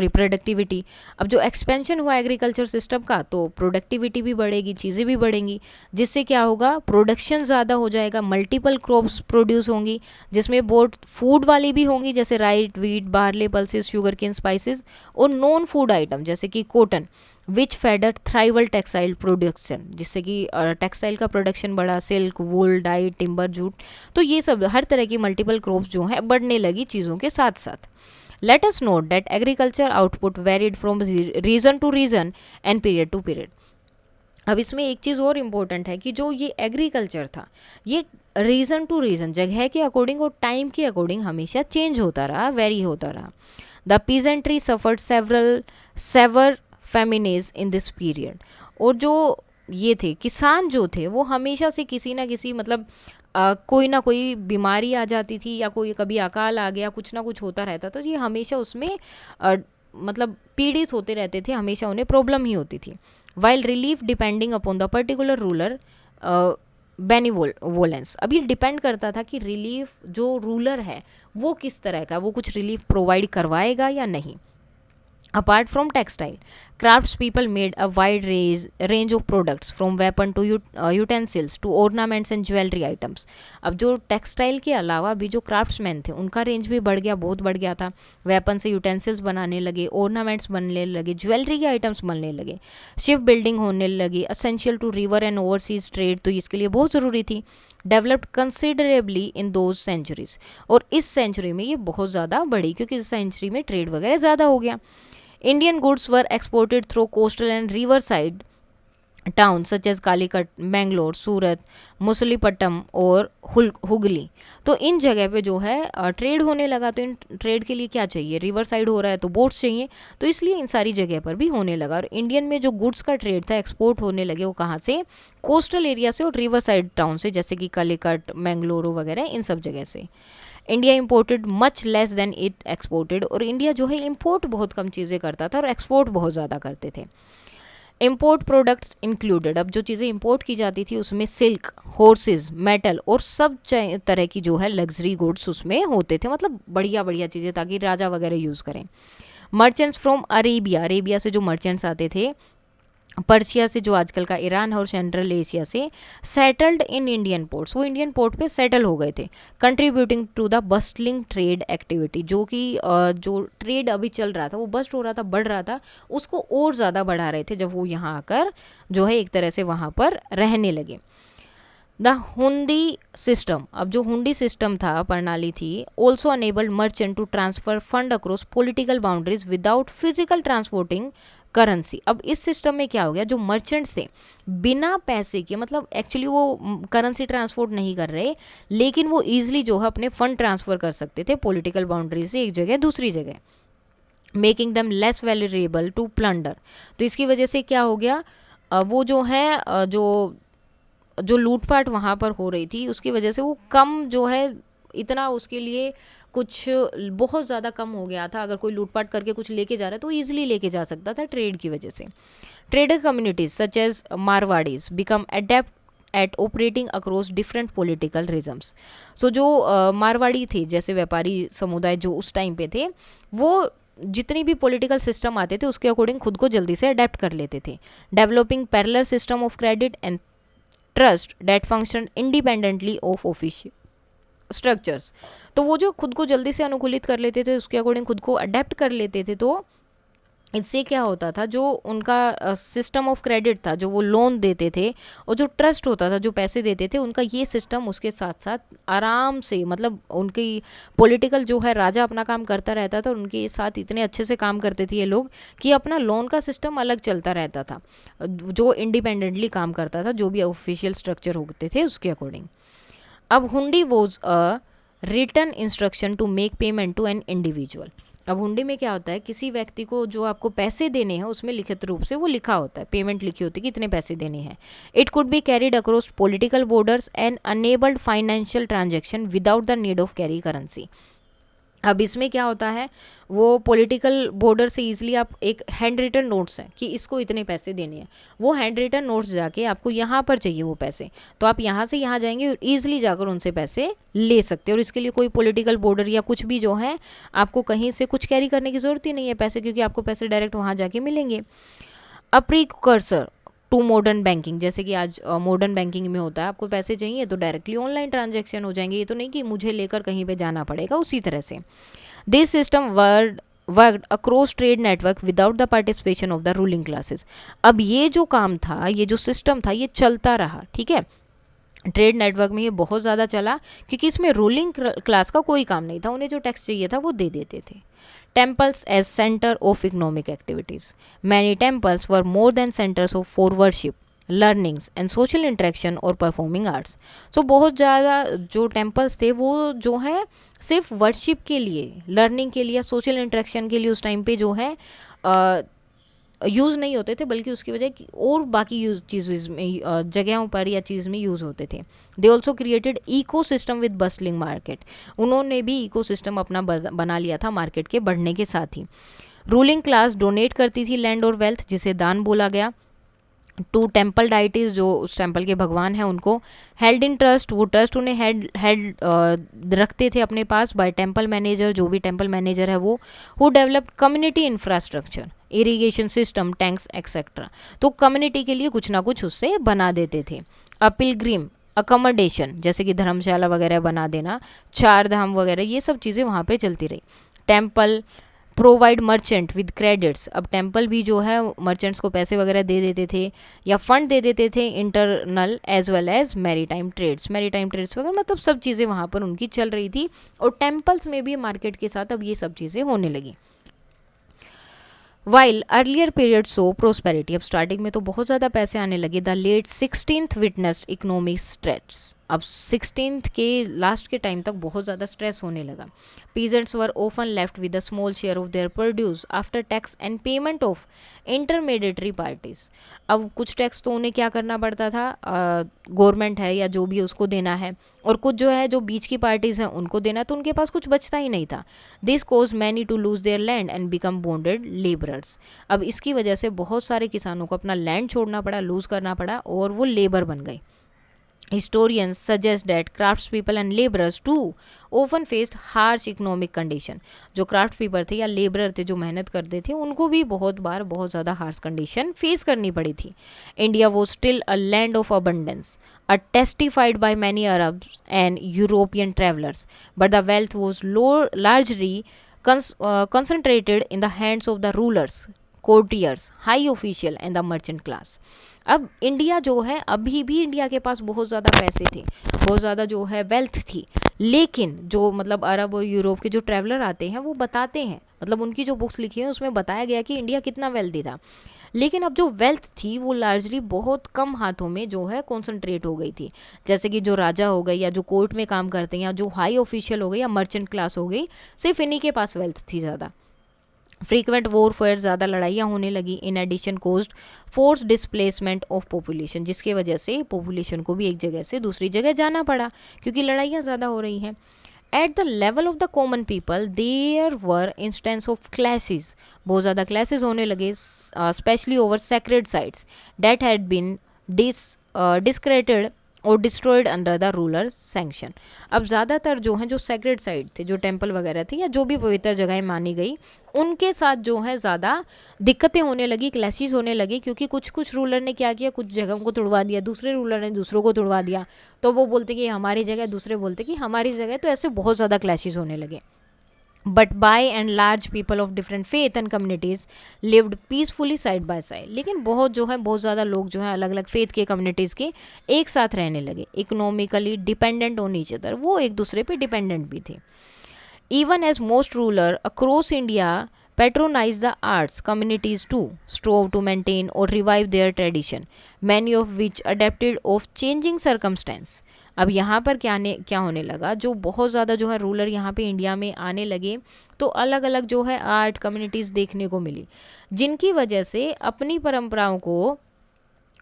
productivity, अब जो एक्सपेंशन हुआ एग्रीकल्चर सिस्टम का, तो प्रोडक्टिविटी भी बढ़ेगी, चीज़ें भी बढ़ेंगी, जिससे क्या होगा, प्रोडक्शन ज़्यादा हो जाएगा, मल्टीपल क्रॉप्स प्रोड्यूस होंगी, जिसमें बोथ फूड वाली भी होंगी जैसे rice, wheat, barley, pulses, sugarcane, spices, और नॉन फूड आइटम जैसे कि cotton, which fed thriving textile production, जिससे कि टेक्सटाइल का प्रोडक्शन बढ़ा, silk, wool, dye, timber, jute, तो ये सब हर तरह की मल्टीपल क्रॉप्स जो हैं बढ़ने लगी चीज़ों के साथ साथ। Let us note that agriculture output varied from region to region and period to period. अब इसमें एक चीज़ और इम्पोर्टेंट है कि जो ये एग्रीकल्चर था, ये रीजन टू रीजन, जगह के अकॉर्डिंग और टाइम के अकॉर्डिंग हमेशा चेंज होता रहा, वेरी होता रहा। The peasantry suffered severe famines in this period. और जो ये थे किसान जो थे वो हमेशा से किसी ना किसी मतलब कोई ना कोई बीमारी आ जाती थी या कोई कभी अकाल आ गया, कुछ ना कुछ होता रहता, तो ये हमेशा उसमें मतलब पीड़ित होते रहते थे, हमेशा उन्हें प्रॉब्लम ही होती थी। While relief depending upon the particular ruler benevolence. अब ये डिपेंड करता था कि रिलीफ जो रूलर है वो किस तरह का, वो कुछ रिलीफ प्रोवाइड करवाएगा या नहीं। Apart from textile, craftspeople made a wide range of products from weapon to utensils to ornaments and jewelry items. अब जो टेक्सटाइल के अलावा भी जो क्राफ्ट्समैन थे उनका रेंज भी बढ़ गया, बहुत बढ़ गया था। वेपन से यूटेंसिल्स बनाने लगे, ऑर्नामेंट्स बनने लगे, ज्वेलरी के आइटम्स बनने लगे, शिप बिल्डिंग होने लगी, essential to river and overseas trade, तो इसके लिए बहुत ज़रूरी थी। Developed considerably in those centuries, और इस सेंचुरी में ये बहुत ज़्यादा बढ़ी क्योंकि इस सेंचुरी में ट्रेड वगैरह ज़्यादा हो गया। Indian goods were exported through coastal and riverside towns such as Calicut, Bangalore, सूरत, मुसलीपट्टम और हुगली। तो इन जगह पे जो है ट्रेड होने लगा, तो इन ट्रेड के लिए क्या चाहिए, रिवर साइड हो रहा है तो बोट्स चाहिए, तो इसलिए इन सारी जगह पर भी होने लगा। और इंडियन में जो गुड्स का ट्रेड था एक्सपोर्ट होने लगे, वो कहाँ से, कोस्टल एरिया से और रिवर साइड टाउन से, जैसे कि कालीकट, मैंगलोर वगैरह, इन सब जगह से। India imported much less than it exported, और इंडिया जो है इम्पोर्ट बहुत कम चीज़ें करता था और एक्सपोर्ट बहुत ज़्यादा करते थे। इम्पोर्ट प्रोडक्ट्स इंक्लूडेड, अब जो चीज़ें इंपोर्ट की जाती थी उसमें सिल्क, हॉर्सेज, मेटल और सब तरह की जो है लग्जरी गुड्स उसमें होते थे, मतलब बढ़िया बढ़िया चीज़ें ताकि राजा वगैरह यूज़ करें। मर्चेंट्स फ्रॉम अरेबिया, अरेबिया से जो मर्चेंट्स आते थे, पर्शिया से जो आजकल का ईरान है और सेंट्रल एशिया से, सेटल्ड इन इंडियन पोर्ट्स, वो इंडियन पोर्ट पे सेटल हो गए थे। Contributing to the bustling trade activity, जो कि जो ट्रेड अभी चल रहा था वो बस्ट हो रहा था, बढ़ रहा था, उसको और ज़्यादा बढ़ा रहे थे जब वो यहाँ आकर जो है एक तरह से वहाँ पर रहने लगे। द हुंडी सिस्टम, अब जो हुंडी सिस्टम था, प्रणाली थी, also enabled merchant to transfer fund across political boundaries without physical transporting currency. अब इस सिस्टम में क्या हो गया, जो मर्चेंट्स थे बिना पैसे के, मतलब एक्चुअली वो करेंसी ट्रांसपोर्ट नहीं कर रहे, लेकिन वो ईजिली जो है अपने फंड ट्रांसफर कर सकते थे पॉलिटिकल बाउंड्री से एक जगह दूसरी जगह, making them less valuable to plunder. तो इसकी वजह से क्या हो गया, वो जो है जो लूटपाट वहाँ पर हो रही थी उसकी वजह से वो कम जो है, इतना उसके लिए कुछ बहुत ज़्यादा कम हो गया था। अगर कोई लूटपाट करके कुछ लेके जा रहा है तो ईजिली लेके जा सकता था ट्रेड की वजह से। Trader communities such as Marwaris become adept at operating across different political regimes. So जो मारवाड़ी थे, जैसे व्यापारी समुदाय जो उस टाइम पे थे, वो जितनी भी पॉलिटिकल सिस्टम आते थे उसके अकॉर्डिंग खुद को जल्दी से अडेप्ट कर लेते थे। Developing parallel system of credit and trust that function independently of official structures. तो वो जो खुद को जल्दी से अनुकूलित कर लेते थे, उसके अकॉर्डिंग खुद को अडेप्ट कर लेते थे, तो इससे क्या होता था, जो उनका सिस्टम ऑफ क्रेडिट था, जो वो लोन देते थे, और जो ट्रस्ट होता था, जो पैसे देते थे, उनका ये सिस्टम उसके साथ साथ आराम से, मतलब उनकी पॉलिटिकल जो है राजा अपना काम करता रहता था और उनके साथ इतने अच्छे से काम करते थे ये लोग कि अपना लोन का सिस्टम अलग चलता रहता था, जो इंडिपेंडेंटली काम करता था, जो भी ऑफिशियल स्ट्रक्चर होते थे उसके अकॉर्डिंग। अब hundi was a written instruction to make payment to an individual. अब हुंडी में क्या होता है, किसी व्यक्ति को जो आपको पैसे देने हैं उसमें लिखित रूप से वो लिखा होता है, पेमेंट लिखी होती है कि इतने पैसे देने हैं। It could be carried across political borders and enabled financial transaction without the need of carry currency. अब इसमें क्या होता है, वो पॉलिटिकल बॉर्डर से ईजिली आप एक हैंड रिटन नोट्स हैं कि इसको इतने पैसे देने हैं, वो हैंड रिटन नोट्स जाके आपको यहाँ पर चाहिए वो पैसे, तो आप यहाँ से यहाँ जाएंगे और ईजिली जाकर उनसे पैसे ले सकते हैं। और इसके लिए कोई पॉलिटिकल बॉर्डर या कुछ भी जो है, आपको कहीं से कुछ कैरी करने की ज़रूरत ही नहीं है पैसे, क्योंकि आपको पैसे डायरेक्ट वहाँ जाके मिलेंगे। A precursor to modern banking, जैसे कि आज मॉडर्न बैंकिंग में होता है, आपको पैसे चाहिए तो डायरेक्टली ऑनलाइन ट्रांजैक्शन हो जाएंगे, ये तो नहीं कि मुझे लेकर कहीं पे जाना पड़ेगा। उसी तरह से this system worked across trade network without the participation of the ruling classes. अब ये जो काम था, ये जो सिस्टम था, ये चलता रहा, ठीक है, ट्रेड नेटवर्क में ये बहुत ज़्यादा चला, क्योंकि इसमें रूलिंग क्लास का कोई काम नहीं था, उन्हें जो टैक्स चाहिए था वो दे देते थे। Temples as center of economic activities. Many temples were more than centers for worship. Learnings and social interaction और परफॉर्मिंग आर्ट्स। सो बहुत ज़्यादा जो टेम्पल्स थे वो जो है सिर्फ वर्शिप के लिए, लर्निंग के लिए, सोशल इंटरेक्शन के लिए उस टाइम पे जो है यूज़ नहीं होते थे, बल्कि उसकी वजह और बाकी यूज चीज़ में जगहों पर या चीज़ में यूज़ होते थे। They also created ecosystem with bustling market. उन्होंने भी इको सिस्टम अपना बना लिया था मार्केट के बढ़ने के साथ ही। रूलिंग क्लास डोनेट करती थी लैंड और वेल्थ, जिसे दान बोला गया, टू टेम्पल डाइटीज, जो उस टेम्पल के भगवान हैं उनको। हेल्ड इन ट्रस्ट, वो ट्रस्ट उन्हें हेल्ड रखते थे अपने पास बाय टेम्पल मैनेजर, जो भी टेम्पल मैनेजर है वो। Who developed community infrastructure, irrigation system, tanks etcetera. तो कम्युनिटी के लिए कुछ ना कुछ उससे बना देते थे। अ पिलग्रिम अकोमोडेशन, जैसे कि धर्मशाला वगैरह बना देना, चार धाम वगैरह, ये सब चीज़ें वहाँ पे चलती रही। Temple provide merchant with credits, अब टेम्पल भी जो है मर्चेंट्स को पैसे वगैरह दे देते थे या फंड दे देते थे, internal as well as maritime trades, maritime trades वगैरह, मतलब सब चीज़ें वहाँ पर उनकी चल रही थी। और टेम्पल्स में भी मार्केट के साथ अब ये सब चीज़ें होने लगी। While earlier period saw prosperity, अब स्टार्टिंग में तो बहुत ज़्यादा पैसे आने लगे। The late 16th witnessed economic stress, अब 16th के लास्ट के टाइम तक बहुत ज़्यादा स्ट्रेस होने लगा। Peasants were often left with a small share of their produce after tax and payment of intermediary parties. अब कुछ टैक्स तो उन्हें क्या करना पड़ता था, गवर्नमेंट है या जो भी उसको देना है, और कुछ जो है जो बीच की पार्टीज हैं उनको देना, तो उनके पास कुछ बचता ही नहीं था। This caused many to lose their land and become bonded labourers. अब इसकी वजह से बहुत सारे किसानों को अपना लैंड छोड़ना पड़ा, लूज करना पड़ा, और वो लेबर बन गए। Historians suggest that craftspeople and laborers too often faced harsh economic condition। जो क्राफ्ट पीपल थे या लेबरर थे जो मेहनत करते थे, उनको भी बहुत बार बहुत ज़्यादा हार्श कंडीशन फेस करनी पड़ी थी। India was still a land of abundance, testified by many Arabs and European travelers, but the wealth was largely concentrated in the hands of the rulers, courtiers, high official and the merchant class। अब India जो है, अभी भी India के पास बहुत ज़्यादा पैसे थे, बहुत ज़्यादा जो है वेल्थ थी, लेकिन जो मतलब अरब और यूरोप के जो ट्रैवलर आते हैं वो बताते हैं, मतलब उनकी जो बुक्स लिखी हैं उसमें बताया गया कि इंडिया कितना वेल्थी था, लेकिन अब जो वेल्थ थी वो लार्जली बहुत कम हाथों में जो है कॉन्सेंट्रेट हो गई थी। जैसे कि जो राजा हो गए या जो कोर्ट में काम करते हैं या जो हाई ऑफिशियल हो गए या मर्चेंट क्लास हो गई, सिर्फ इन्हीं के पास वेल्थ थी ज़्यादा। फ्रीक्वेंट वॉरफेयर, ज़्यादा लड़ाइयाँ होने लगी। In addition caused forced displacement of population, जिसके वजह से पॉपुलेशन को भी एक जगह से दूसरी जगह जाना पड़ा क्योंकि लड़ाइयाँ ज़्यादा हो रही हैं। At the level of the common people there were instances of clashes, बहुत ज़्यादा क्लासेस होने लगे, especially over sacred sites that had been desecrated और destroyed under the ruler sanction. अब ज़्यादातर जो हैं जो सेक्रेड साइट थे, जो टेम्पल वगैरह थे या जो भी पवित्र जगहें मानी गई, उनके साथ जो है ज़्यादा दिक्कतें होने लगी, क्लैशेस होने लगी, क्योंकि कुछ कुछ रूलर ने क्या किया, कुछ जगहों को तुड़वा दिया, दूसरे रूलर ने दूसरों को तुड़वा दिया, तो वो बोलते कि हमारी जगह, दूसरे बोलते कि हमारी जगह, तो ऐसे बहुत ज़्यादा क्लैशेस होने लगे। But by and large people of different faith and communities lived peacefully side by side, लेकिन बहुत जो है बहुत ज़्यादा लोग जो हैं अलग अलग फेथ के कम्युनिटीज़ के एक साथ रहने लगे। Economically dependent on each other, वो एक दूसरे पे डिपेंडेंट भी थे। Even as most ruler across India patronize the arts communities too strove to maintain or revive their tradition, many of which adapted of changing circumstance। अब यहाँ पर क्या होने लगा, जो बहुत ज़्यादा जो है रूलर यहाँ पे इंडिया में आने लगे, तो अलग अलग जो है आर्ट कम्युनिटीज़ देखने को मिली, जिनकी वजह से अपनी परंपराओं को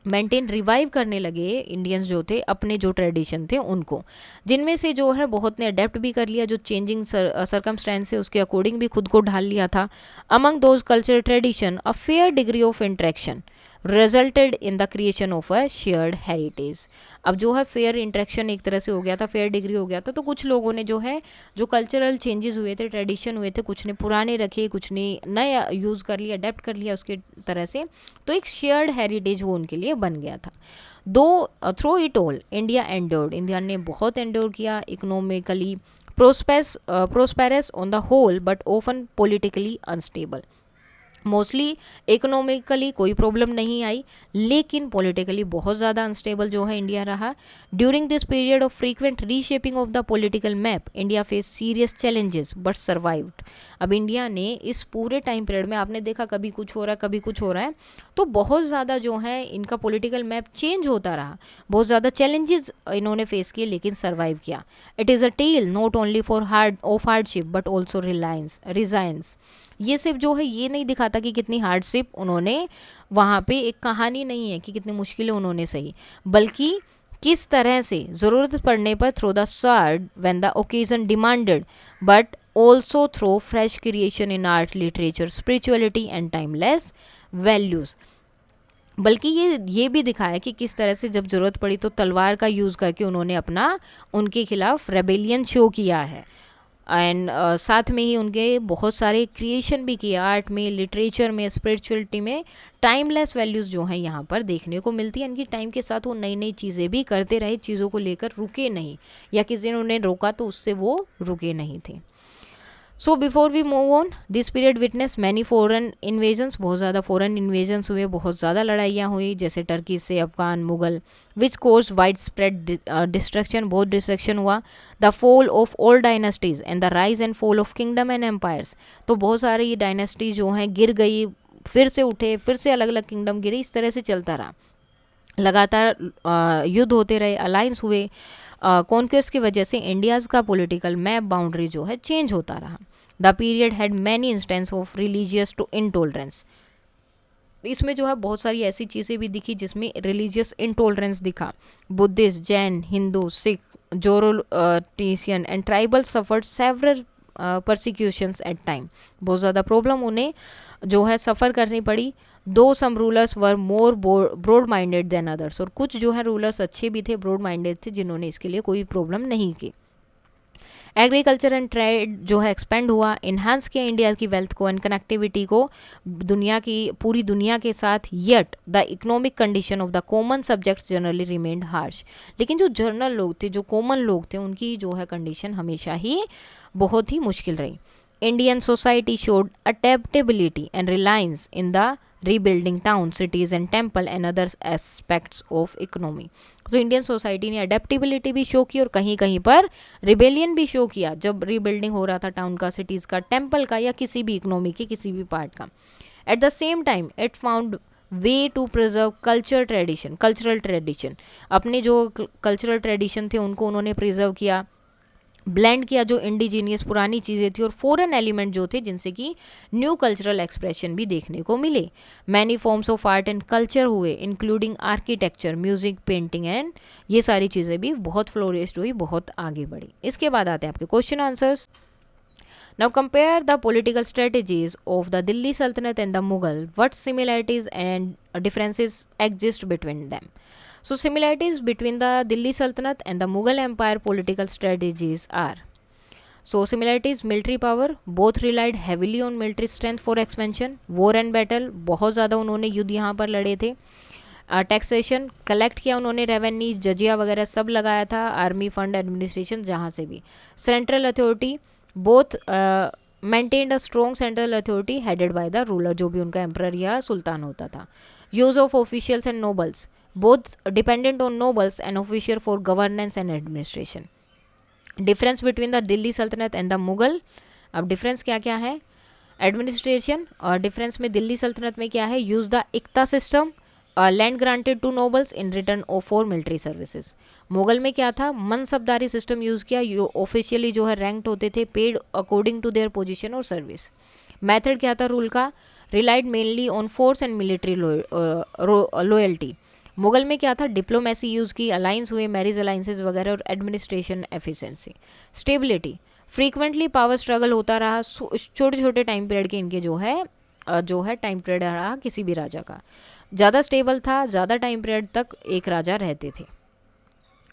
मेंटेन रिवाइव करने लगे इंडियंस जो थे, अपने जो ट्रेडिशन थे उनको, जिनमें से जो है बहुत ने अडेप्ट भी कर लिया, जो चेंजिंग सरकमस्टेंस है उसके अकॉर्डिंग भी खुद को ढाल लिया था। Among those cultural tradition a fair degree of interaction resulted in the creation of a shared heritage. अब जो है फेयर इंटरेक्शन एक तरह से हो गया था, फेयर डिग्री हो गया था, तो कुछ लोगों ने जो है जो कल्चरल चेंजेस हुए थे, ट्रेडिशन हुए थे, कुछ ने पुराने रखे, कुछ ने नया यूज़ कर लिया, अडेप्ट कर लिया उसके तरह से, तो एक शेयर्ड हेरिटेज वो उनके लिए बन गया था। Though through it all India endured, India ने बहुत एंड्योर किया, economically prosperous on the whole but often politically unstable. Mostly economically कोई प्रॉब्लम नहीं आई, लेकिन पॉलिटिकली बहुत ज़्यादा अनस्टेबल जो है इंडिया रहा। During this period of frequent reshaping of the political map India face serious challenges but survived. अब इंडिया ने इस पूरे टाइम पीरियड में आपने देखा कभी कुछ हो रहा है कभी कुछ हो रहा है, तो बहुत ज़्यादा जो है इनका पॉलिटिकल मैप चेंज होता रहा, बहुत ज़्यादा चैलेंजेस इन्होंने फेस किए लेकिन सर्वाइव किया। It is a tale not only for hardship but also reliance. ये सिर्फ जो है ये नहीं दिखाता कि कितनी हार्डशिप उन्होंने वहाँ पे, एक कहानी नहीं है कि कितनी मुश्किलें उन्होंने सही, बल्कि किस तरह से ज़रूरत पड़ने पर through the sword when the occasion demanded, but also through fresh creation in art literature spirituality and timeless values. बल्कि ये भी दिखाया कि किस तरह से जब ज़रूरत पड़ी तो तलवार का यूज़ करके उन्होंने अपना उनके खिलाफ रेबेलियन शो किया है। एंड साथ में ही उनके बहुत सारे क्रिएशन भी किए, आर्ट में, लिटरेचर में, स्पिरिचुअलिटी में टाइमलेस वैल्यूज़ जो हैं यहाँ पर देखने को मिलती है। इनकी टाइम के साथ वो नई नई चीज़ें भी करते रहे, चीज़ों को लेकर रुके नहीं, या किसी ने उन्हें रोका तो उससे वो रुके नहीं थे। So before we move on, this period witness many foreign invasions, बहुत ज़्यादा फॉरेन इन्वेजन्स हुए, बहुत ज़्यादा लड़ाइयाँ हुई, जैसे टर्की से अफगान, मुगल, विच कोर्स वाइड स्प्रेड डिस्ट्रक्शन, बहुत डिस्ट्रक्शन हुआ। The fall of all dynasties and the rise and fall of kingdom and empires, तो बहुत सारी ये डायनेस्टीज जो हैं गिर गई, फिर से उठे, फिर से अलग अलग किंगडम गिरे, इस तरह से चलता रहा। लगातार युद्ध होते रहे, अलायंस हुए, कॉन्क्वेस्ट की वजह से इंडियाज़ का पॉलिटिकल मैप बाउंड्री जो है चेंज होता रहा। The period had many instance of religious to intolerance, इसमें जो है बहुत सारी ऐसी चीज़ें भी दिखी जिसमें रिलीजियस इंटॉलरेंस दिखा। Buddhist, Jain, Hindu, Sikh, Zoroastrian and tribal suffered several persecutions at time, बहुत ज़्यादा प्रॉब्लम उन्हें जो है सफ़र करनी पड़ी। Though some rulers were more broad minded than others, और कुछ जो है रूलर्स अच्छे भी थे, ब्रॉड माइंडेड थे, जिन्होंने इसके लिए कोई प्रॉब्लम नहीं की। एग्रीकल्चर एंड ट्रेड जो है एक्सपेंड हुआ, इन्हांस किया इंडिया की वेल्थ को एंड कनेक्टिविटी को दुनिया की, पूरी दुनिया के साथ। Yet the economic condition of the common subjects generally remained harsh, लेकिन जो जनरल लोग थे, जो कॉमन लोग थे, उनकी जो है कंडीशन हमेशा ही बहुत ही मुश्किल रही। Indian society showed adaptability and reliance in the rebuilding towns, cities and temple and other aspects of economy. तो इंडियन सोसाइटी ने अडेप्टेबिलिटी भी शो की और कहीं कहीं पर रिबेलियन भी शो किया जब रीबिल्डिंग हो रहा था टाउन का, सिटीज़ का, टेम्पल का, या किसी भी इकोनॉमी के किसी भी पार्ट का। At the same time it found way to preserve cultural tradition, अपने जो कल्चरल ट्रेडिशन थे उनको उन्होंने प्रिजर्व किया, ब्लेंड किया जो इंडिजीनियस पुरानी चीज़ें थी और फॉरेन एलिमेंट जो थे, जिनसे कि न्यू कल्चरल एक्सप्रेशन भी देखने को मिले। Many forms of art and culture हुए, including architecture, music, painting and ये सारी चीज़ें भी बहुत फ्लोरिस्ट हुई, बहुत आगे बढ़ी। इसके बाद आते हैं आपके question answers. Now compare the political strategies of the Delhi Sultanate and the Mughal. What similarities and differences exist between them? So similarities between the Delhi Sultanate and the Mughal Empire political strategies are: so similarities, military power, both relied heavily on military strength for expansion, war and battle, बहुत ज़्यादा उन्होंने युद्ध यहाँ पर लड़े थे। Taxation, collect किया उन्होंने, रेवेन्यू, जजिया वगैरह सब लगाया था, आर्मी, फंड, एडमिनिस्ट्रेशन जहाँ से भी। Central authority, both maintained a strong central authority headed by the ruler, जो भी उनका एम्परर या सुल्तान होता था। Use of officials and nobles, both dependent on nobles and official for governance and administration. Difference between the Delhi सल्तनत and the Mughal, अब difference क्या क्या है? एडमिनिस्ट्रेशन, और डिफरेंस में दिल्ली सल्तनत में क्या है? Use the iqta system, land granted to nobles in return for military services. Mughal में क्या था? मनसबदारी सिस्टम यूज़ किया, ये ऑफिशियली जो है रैंक्ड होते थे, paid according to their position और सर्विस। मेथड क्या था रूल का? Relied mainly on force and military loyalty. Mughal में क्या था? डिप्लोमेसी यूज़ की, अलाइंस हुए, मैरिज अलाइंसेज वगैरह, और administration efficiency. Stability, frequently power struggle होता रहा, छोटे छोटे टाइम पीरियड के इनके जो है टाइम पीरियड रहा किसी भी राजा का, ज़्यादा स्टेबल था, ज़्यादा टाइम पीरियड तक एक राजा रहते थे।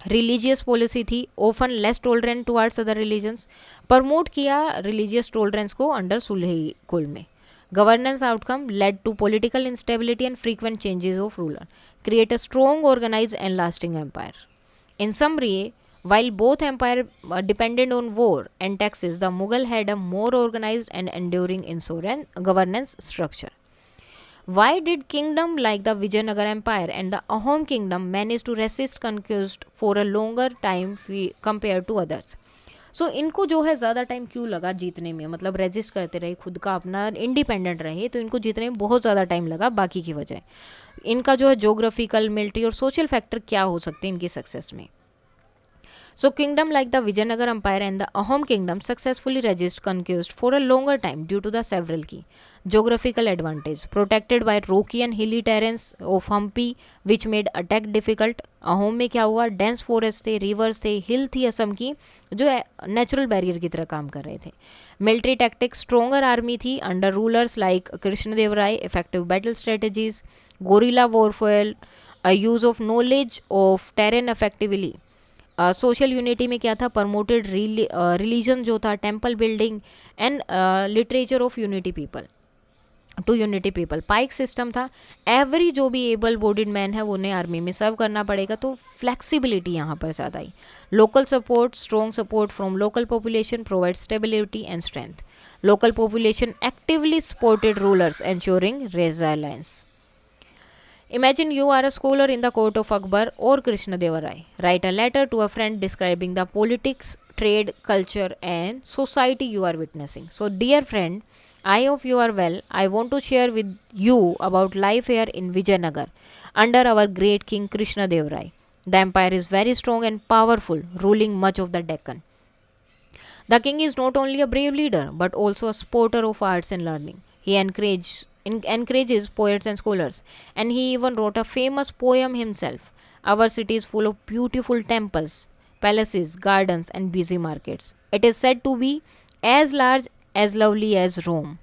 रिलीजियस पॉलिसी थी, often less tolerant towards other religions, promote किया रिलीजियस टॉलरेंस को अंडर सुलही कुल में। Governance outcome led to political instability and frequent changes of ruler, create a strong organised and lasting empire. In summary, while both empire depended on war and taxes, the Mughal had a more organized and enduring governance structure. Why did kingdom like the Vijayanagar Empire and the Ahom kingdom manage to resist conquest for a longer time compared to others? सो इनको जो है ज़्यादा time क्यों लगा जीतने में, मतलब resist करते रहे, खुद का अपना इंडिपेंडेंट रहे, तो इनको जीतने में बहुत ज़्यादा टाइम लगा बाकी की वजह। इनका जो है जोग्राफिकल, मिलिट्री और सोशल फैक्टर क्या हो सकते हैं इनकी सक्सेस में। So kingdom like the Vijayanagar Empire and the Ahom kingdom successfully resist conquest for a longer time due to the several key geographical advantage, protected by rocky and hilly terrains of Hampi which made attack difficult। Ahom में क्या हुआ, dense forest थे, reverse थे, हिल थी असम की जो natural barrier की तरह काम कर रहे थे। मिलिट्री टैक्टिक्स, स्ट्रोंगर आर्मी थी under rulers like Krishnadevaraya, effective battle strategies, guerrilla warfare, use of knowledge of terrain effectively. Social unity में क्या था, प्रमोटेड रिलीजन जो था, temple building and literature of unity people to unity people. Paik system था, every जो भी able bodied man है वो उन्हें आर्मी में सर्व करना पड़ेगा, तो फ्लेक्सिबिलिटी यहाँ पर ज़्यादा आई। Local support, strong support from local population provide stability and strength. Local population actively supported rulers ensuring resilience। Imagine you are a scholar in the court of Akbar or Krishnadeva Rai. Write a letter to a friend describing the politics, trade, culture, and society you are witnessing. So, dear friend, I hope you are well. I want to share with you about life here in Vijayanagar under our great king Krishnadeva Rai. The empire is very strong and powerful, ruling much of the Deccan. The king is not only a brave leader but also a supporter of arts and learning. He encourages poets and scholars, and he even wrote a famous poem himself. Our city is full of beautiful temples, palaces, gardens, and busy markets. It is said to be as large as lovely as Rome.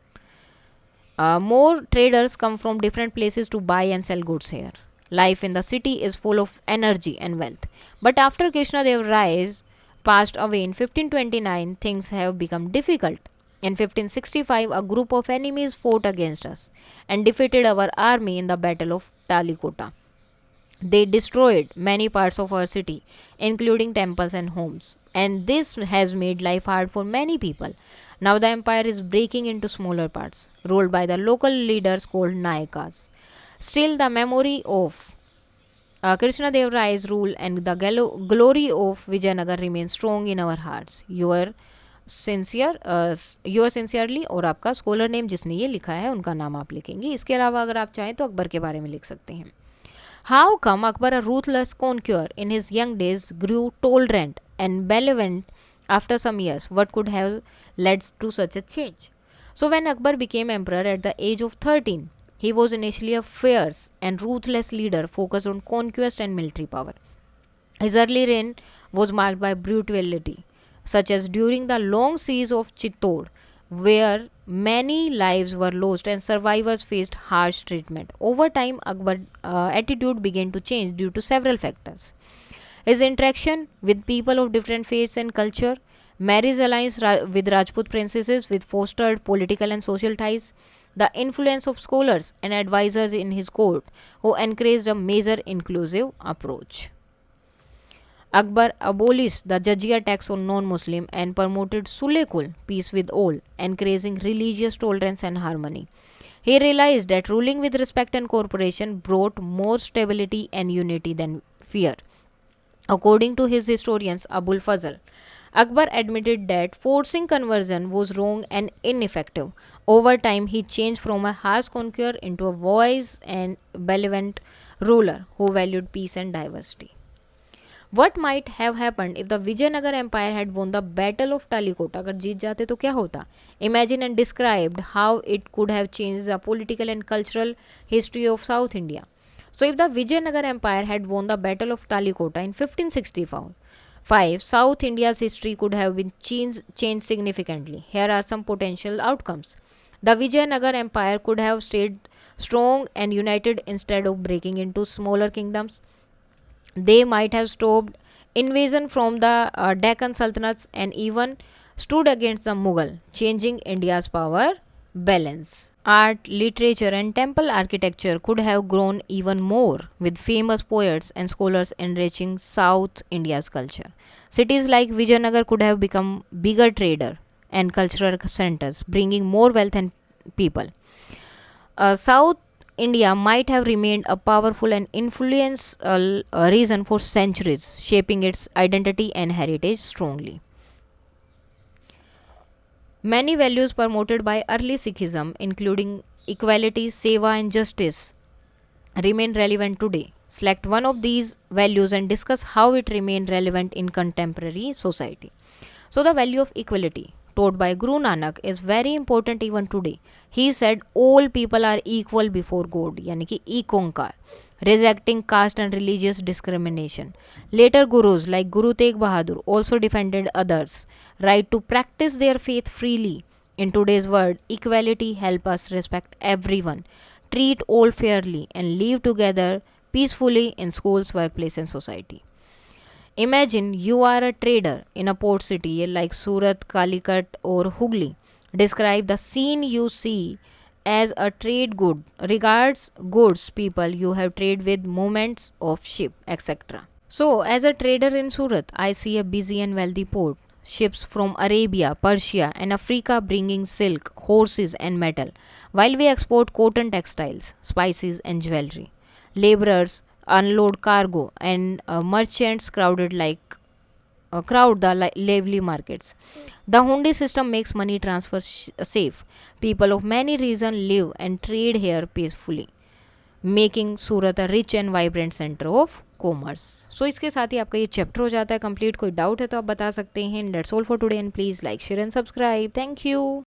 More traders come from different places to buy and sell goods here. Life in the city is full of energy and wealth. But after Krishnadev Rai passed away in 1529, things have become difficult. In 1565, a group of enemies fought against us and defeated our army in the Battle of Talikota. They destroyed many parts of our city, including temples and homes, and this has made life hard for many people. Now the empire is breaking into smaller parts, ruled by the local leaders called Nayakas. Still, the memory of Krishnadev Rai's rule and the glory of Vijayanagar remains strong in our hearts. Your sincerely, और आपका scholar name जिसने ये लिखा है उनका नाम आप लिखेंगे। इसके अलावा अगर आप चाहें तो अकबर के बारे में लिख सकते हैं। How come Akbar, a ruthless conqueror in his young days, grew tolerant and benevolent after some years? What could have led to such a change? So when Akbar became emperor at the age of 13, he was initially a fierce and ruthless leader focused on conquest and military power. His early reign was marked by brutality, such as during the long siege of Chittor, where many lives were lost and survivors faced harsh treatment. Over time, Akbar's attitude began to change due to several factors. His interaction with people of different faiths and culture, marriage alliance with Rajput princesses, with fostered political and social ties, the influence of scholars and advisors in his court, who encouraged a major inclusive approach. Akbar abolished the jizya tax on non-Muslim and promoted Sulekul, peace with all, encouraging religious tolerance and harmony. He realized that ruling with respect and cooperation brought more stability and unity than fear. According to his historians Abul Fazl, Akbar admitted that forcing conversion was wrong and ineffective. Over time, he changed from a harsh conqueror into a wise and benevolent ruler who valued peace and diversity. What might have happened if the Vijayanagar Empire had won the Battle of Talikota? अगर जीत जाते तो क्या होता? Imagine and described how it could have changed the political and cultural history of South India. So if the Vijayanagar Empire had won the Battle of Talikota in 1565, South India's history could have been changed significantly. Here are some potential outcomes. The Vijayanagar Empire could have stayed strong and united instead of breaking into smaller kingdoms. They might have stopped invasion from the Deccan Sultanates and even stood against the Mughal, changing India's power balance. Art, literature, and temple architecture could have grown even more, with famous poets and scholars enriching South India's culture. Cities like Vijayanagar could have become bigger trader and cultural centers, bringing more wealth and people. South India might have remained a powerful and influential reason for centuries, shaping its identity and heritage strongly. Many values promoted by early Sikhism, including equality, seva, and justice, remain relevant today. Select one of these values and discuss how it remained relevant in contemporary society. So, the value of equality taught by Guru Nanak is very important even today. He said all people are equal before God, yani ki ekonkar, rejecting caste and religious discrimination. Later gurus like Guru Tegh Bahadur also defended others' right to practice their faith freely. In today's world, equality helps us respect everyone, treat all fairly, and live together peacefully in schools, workplace, and society. Imagine you are a trader in a port city like Surat, Calicut, or Hooghly. Describe the scene you see as a trade good, regards goods people you have trade with, movements of ship, etc. So, as a trader in Surat, I see a busy and wealthy port. Ships from Arabia, Persia, and Africa bringing silk, horses, and metal, while we export cotton textiles, spices, and jewelry. Laborers unload cargo, and merchants crowd the lively markets. The hundi system makes money transfer safe. People of many regions live and trade here peacefully, making Surat a rich and vibrant centre of commerce. So इसके साथ ही आपका ये chapter हो जाता है complete. कोई doubt है तो आप बता सकते हैं. That's all for today and please like share and subscribe. Thank you.